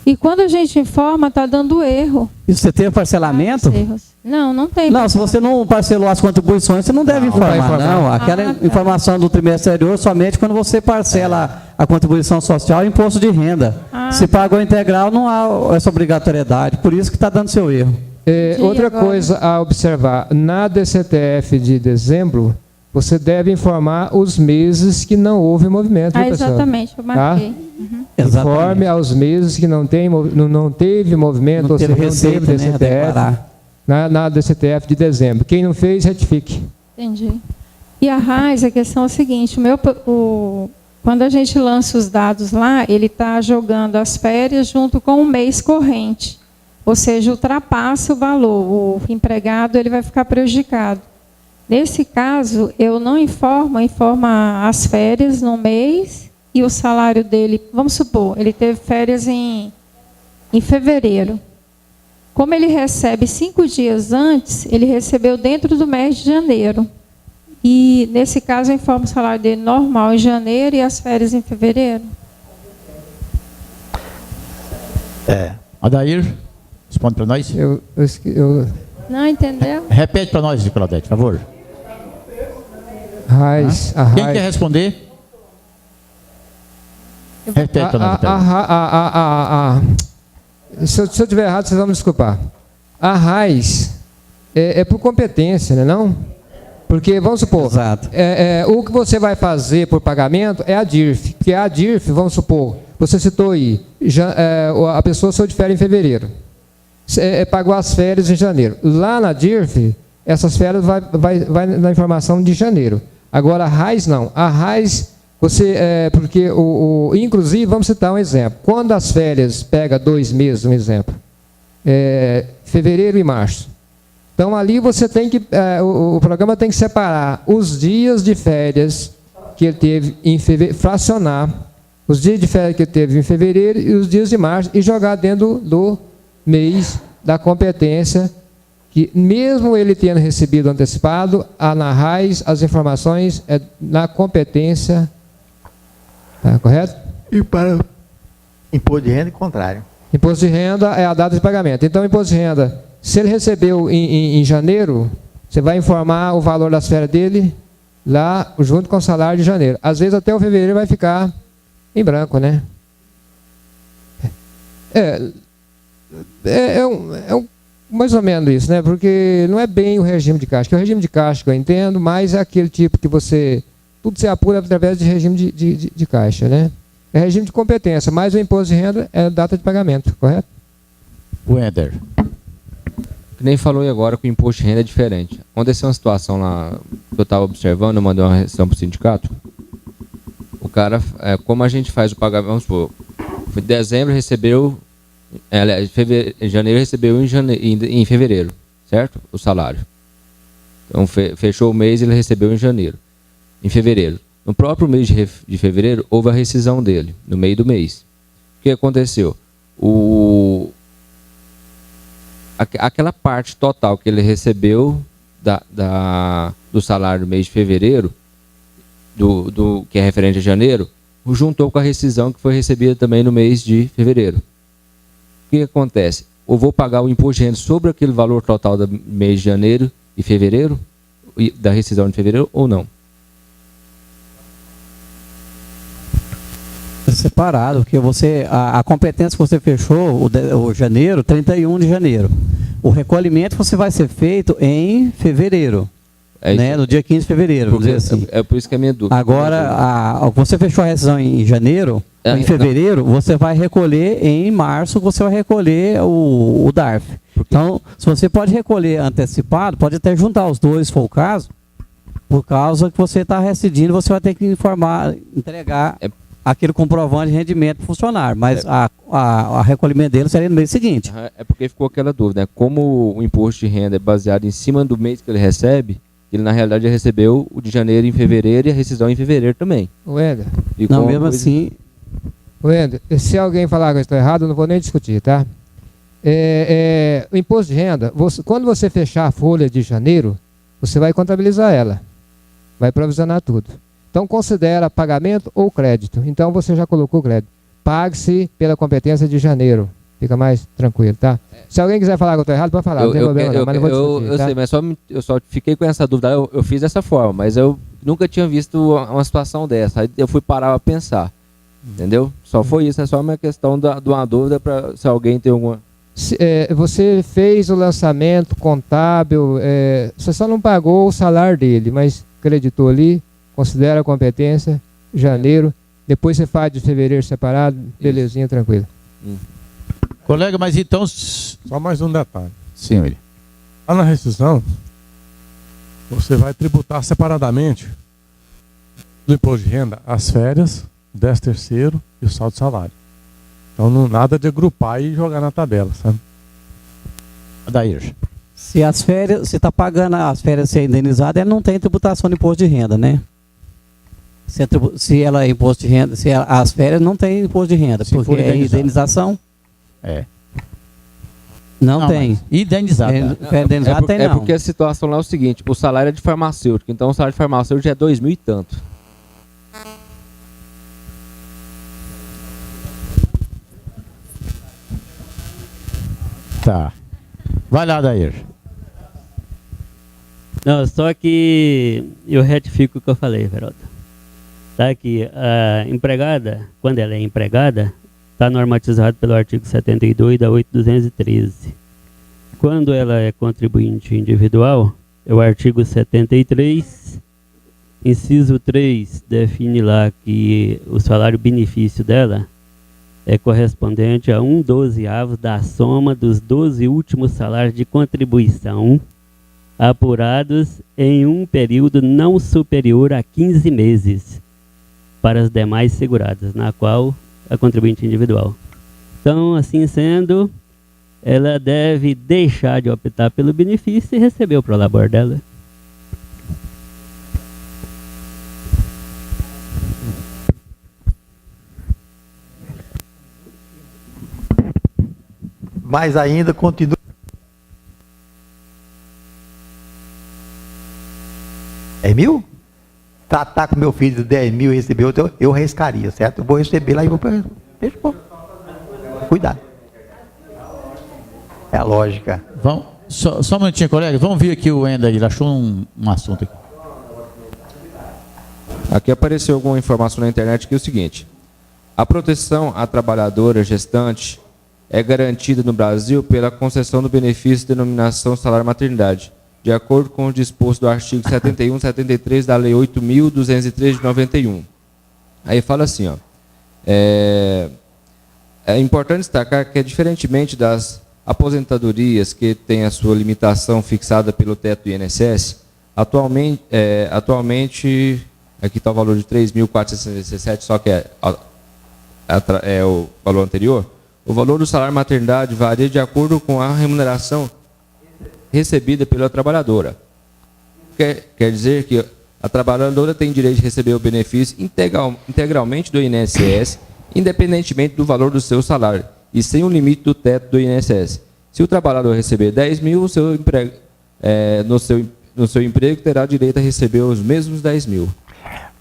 Speaker 18: E quando a gente informa, está dando erro.
Speaker 1: E você tem parcelamento?
Speaker 18: Não tem.
Speaker 1: Não, se você não parcelou as contribuições, você não deve informar, não. Aquela informação do trimestre anterior somente quando você parcela a contribuição social e imposto de renda. Se pagou integral, não há essa obrigatoriedade. Por isso que está dando seu erro.
Speaker 12: Outra coisa a observar, na DCTF de dezembro, você deve informar os meses que não houve movimento.
Speaker 18: Exatamente, eu marquei.
Speaker 12: Informe aos meses que não teve movimento, ou seja, não teve DCTF, na DCTF de dezembro. Quem não fez, retifique.
Speaker 18: Entendi. E a RAIS, a questão é a seguinte, quando a gente lança os dados lá, ele está jogando as férias junto com o mês corrente. Ou seja, ultrapassa o valor. O empregado ele vai ficar prejudicado. Nesse caso, eu não informo as férias no mês e o salário dele, vamos supor, ele teve férias em fevereiro. Como ele recebe 5 dias antes, ele recebeu dentro do mês de janeiro. E, nesse caso, eu informo o salário dele normal em janeiro e as férias em fevereiro.
Speaker 2: Adair, responde para nós.
Speaker 18: Não entendeu?
Speaker 2: Repete para nós, Claudete, por favor. Quem quer responder? Repete para nós.
Speaker 12: Se eu estiver errado, vocês vão me desculpar. A RAIS é por competência, né, não? Porque, vamos supor, o que você vai fazer por pagamento é a DIRF. Porque a DIRF, vamos supor, você citou aí, a pessoa saiu de férias em fevereiro. Pagou as férias em janeiro. Lá na DIRF, essas férias vai na informação de janeiro. Agora, a RAIS não. A RAIS, porque, inclusive, vamos citar um exemplo. Quando as férias pega 2 meses, um exemplo, fevereiro e março, Então ali você tem que, o programa tem que separar os dias de férias que ele teve em fevereiro, fracionar os dias de férias que ele teve em fevereiro e os dias de março e jogar dentro do mês da competência, que mesmo ele tendo recebido antecipado, na raiz as informações é na competência, correto?
Speaker 4: E para imposto de renda e contrário.
Speaker 12: Imposto de renda é a data de pagamento. Então, imposto de renda, se ele recebeu em janeiro, você vai informar o valor das férias dele lá junto com o salário de janeiro. Às vezes até o fevereiro vai ficar em branco, né? Mais ou menos isso, né? Porque não é bem o regime de caixa. Que o regime de caixa que eu entendo, mas é aquele tipo que tudo se apura através de regime de caixa, né? É regime de competência, mas o imposto de renda é data de pagamento, correto?
Speaker 15: Wender.
Speaker 8: Que nem falou aí agora que o imposto de renda é diferente. Aconteceu uma situação lá que eu estava observando, eu mandei uma restrição para o sindicato. O cara, como a gente faz o pagamento, vamos supor, em dezembro recebeu, em janeiro recebeu em fevereiro, certo? O salário. Então fechou o mês e ele recebeu em fevereiro. No próprio mês de fevereiro, houve a rescisão dele, no meio do mês. O que aconteceu? Aquela parte total que ele recebeu do salário do mês de fevereiro, que é referente a janeiro, juntou com a rescisão que foi recebida também no mês de fevereiro. O que acontece? Eu vou pagar o imposto de renda sobre aquele valor total do mês de janeiro e fevereiro, da rescisão de fevereiro, ou não?
Speaker 1: Separado, porque a competência que você fechou, o janeiro, 31 de janeiro. O recolhimento você vai ser feito em fevereiro, né? No dia 15 de fevereiro, vamos dizer assim.
Speaker 8: É por isso que é a minha dúvida.
Speaker 1: Agora, você fechou a rescisão em janeiro, em fevereiro, você vai recolher em março, você vai recolher o DARF. Então, se você pode recolher antecipado, pode até juntar os dois, se for o caso, por causa que você está rescindindo, você vai ter que entregar aquele comprovante de rendimento para o funcionário, mas a recolhimento dele seria no mês seguinte.
Speaker 8: É porque ficou aquela dúvida, né? Como o imposto de renda é baseado em cima do mês que ele recebe, ele na realidade recebeu o de janeiro em fevereiro e a rescisão em fevereiro também.
Speaker 12: Wender.
Speaker 1: Não, mesmo assim...
Speaker 12: Wender, se alguém falar que eu estou errado, eu não vou nem discutir, tá? O imposto de renda, quando você fechar a folha de janeiro, você vai contabilizar ela, vai provisionar tudo. Então, considera pagamento ou crédito. Então, você já colocou o crédito. Pague-se pela competência de janeiro. Fica mais tranquilo, tá? Se alguém quiser falar que eu estou errado, pode falar. Não tem problema não, mas não vou discutir,
Speaker 8: eu
Speaker 12: tá?
Speaker 8: sei, mas eu só fiquei com essa dúvida. Eu fiz dessa forma, mas eu nunca tinha visto uma situação dessa. Aí eu fui parar a pensar. Entendeu? Só foi isso. É só uma questão de uma dúvida para se alguém tem alguma...
Speaker 12: Você fez o lançamento contábil, você só não pagou o salário dele, mas creditou ali, considera a competência, janeiro, depois você faz de fevereiro separado, belezinha, tranquilo.
Speaker 15: Colega, mas então...
Speaker 3: Só mais um detalhe.
Speaker 15: Sim, William.
Speaker 3: Lá na rescisão, você vai tributar separadamente do imposto de renda as férias, 13º e o saldo de salário. Então, nada de agrupar e jogar na tabela, sabe?
Speaker 15: Adair.
Speaker 1: Se as férias, se está pagando as férias ser indenizada, ela não tem tributação de imposto de renda, né? Se ela é imposto de renda, as férias não tem imposto de renda,
Speaker 15: se
Speaker 1: porque é indenização. Não tem.
Speaker 15: Indenizado.
Speaker 1: Indenizado tem não.
Speaker 8: É porque a situação lá é o seguinte, o salário é de farmacêutico, então o salário de farmacêutico já é 2.000 e tanto.
Speaker 15: Tá. Vai lá, Dair.
Speaker 13: Não, só que eu retifico o que eu falei, Verota. Tá que a empregada, quando ela é empregada, está normatizado pelo artigo 72 da 8.213. Quando ela é contribuinte individual, é o artigo 73, inciso 3, define lá que o salário-benefício dela é correspondente a 1/12º da soma dos 12 últimos salários de contribuição apurados em um período não superior a 15 meses para as demais seguradas, na qual a contribuinte individual. Então, assim sendo, ela deve deixar de optar pelo benefício e receber o prolabor dela.
Speaker 4: Mas ainda continua. É 10.000? Tratar com meu filho de 10.000 e receber outro, eu arriscaria, certo? Eu vou receber lá e vou. Deixa eu. Cuidado. É a lógica.
Speaker 2: Vamos, só um minutinho, colega. Vamos ver aqui o Ender, ele achou um assunto aqui.
Speaker 8: Aqui apareceu alguma informação na internet que é o seguinte: a proteção à trabalhadora gestante é garantida no Brasil pela concessão do benefício de denominação salário-maternidade, de acordo com o disposto do artigo 71 e 73 da Lei 8.203 de 91. Aí fala assim, ó, é importante destacar que, diferentemente das aposentadorias que têm a sua limitação fixada pelo teto do INSS, atualmente aqui está o valor de 3.467, só que é o valor anterior. O valor do salário-maternidade varia de acordo com a remuneração recebida pela trabalhadora. Quer dizer que a trabalhadora tem direito de receber o benefício integralmente do INSS, independentemente do valor do seu salário, e sem o limite do teto do INSS. Se o trabalhador receber 10.000, no seu emprego terá direito a receber os mesmos 10.000.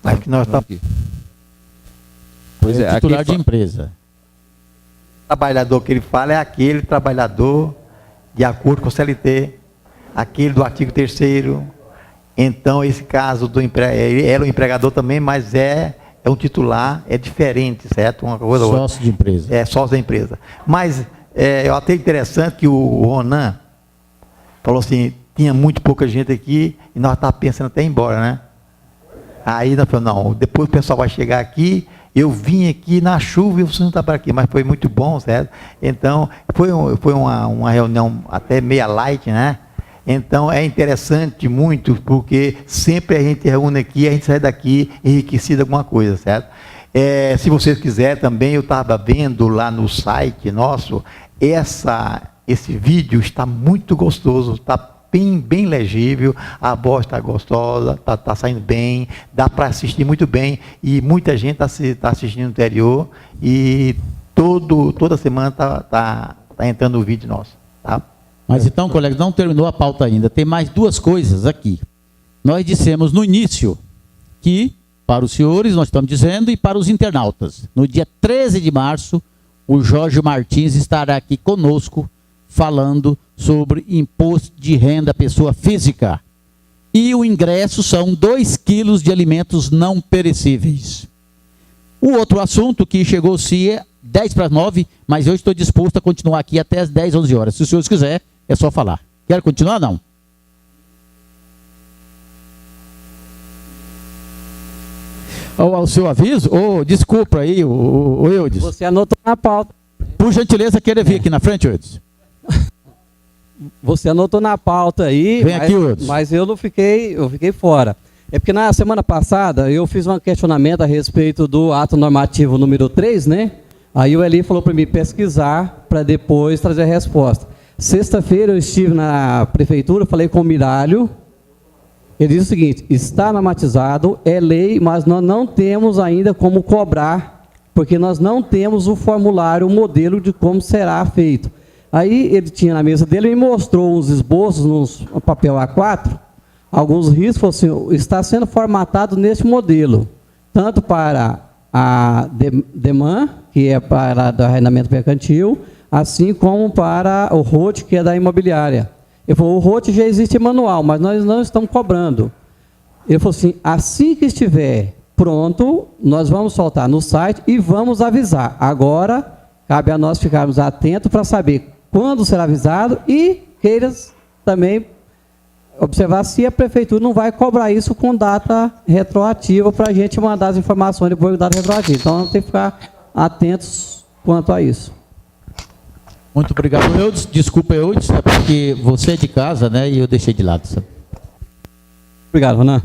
Speaker 4: Mas que nós estamos...
Speaker 2: Pois é, titular de empresa.
Speaker 4: O trabalhador que ele fala é aquele trabalhador de acordo com o CLT, aquele do artigo 3º. Então, esse caso do ele era um empregador também, mas é um titular, é diferente, certo? Uma coisa
Speaker 2: sócio de empresa.
Speaker 4: É, sócio da empresa. Mas eu achei interessante que o Ronan falou assim, tinha muito pouca gente aqui e nós estávamos pensando até ir embora, né? Aí nós falamos, não, depois o pessoal vai chegar aqui, eu vim aqui na chuva e você não está para aqui, mas foi muito bom, certo? Então, foi uma reunião até meia light, né? Então, é interessante muito, porque sempre a gente reúne aqui, a gente sai daqui enriquecido de alguma coisa, certo? Se vocês quiserem também, eu estava vendo lá no site nosso, esse vídeo está muito gostoso, está bem legível, a voz está gostosa, está saindo bem, dá para assistir muito bem, e muita gente está assistindo no interior, e toda semana está entrando o vídeo nosso. Tá?
Speaker 2: Mas então, colegas, não terminou a pauta ainda, tem mais duas coisas aqui. Nós dissemos no início que, para os senhores, nós estamos dizendo, e para os internautas, no dia 13 de março, o Jorge Martins estará aqui conosco, falando sobre imposto de renda à pessoa física. E o ingresso são 2 quilos de alimentos não perecíveis. O outro assunto que chegou-se é 10 para as 9, mas eu estou disposto a continuar aqui até as 10, 11 horas. Se os senhores quiserem, é só falar. Quer continuar ou não? O seu aviso? Desculpa aí, o Eudes.
Speaker 1: Você anotou na pauta.
Speaker 2: Por gentileza, queira vir aqui na frente, Eudes.
Speaker 1: Você anotou na pauta aí, mas eu fiquei fora. É porque na semana passada eu fiz um questionamento a respeito do ato normativo número 3, né? Aí o Eli falou para mim pesquisar para depois trazer a resposta. Sexta-feira eu estive na prefeitura, falei com o Miralho. Ele disse o seguinte: está normatizado, é lei, mas nós não temos ainda como cobrar, porque nós não temos o formulário, o modelo de como será feito. Aí ele tinha na mesa dele e me mostrou uns esboços no papel A4, alguns riscos, falou assim, está sendo formatado nesse modelo, tanto para a DEMAN, que é para o arrendamento mercantil, assim como para o ROT, que é da imobiliária. Ele falou, o ROT já existe manual, mas nós não estamos cobrando. Ele falou assim que estiver pronto, nós vamos soltar no site e vamos avisar. Agora, cabe a nós ficarmos atentos para saber quando será avisado e queiras também observar se a prefeitura não vai cobrar isso com data retroativa para a gente mandar as informações depois da data retroativa. Então, nós temos que ficar atentos quanto a isso.
Speaker 2: Muito obrigado, Eudes. Desculpa, Eudes, é porque você é de casa, né, e eu deixei de lado. Sabe?
Speaker 1: Obrigado, Ronan.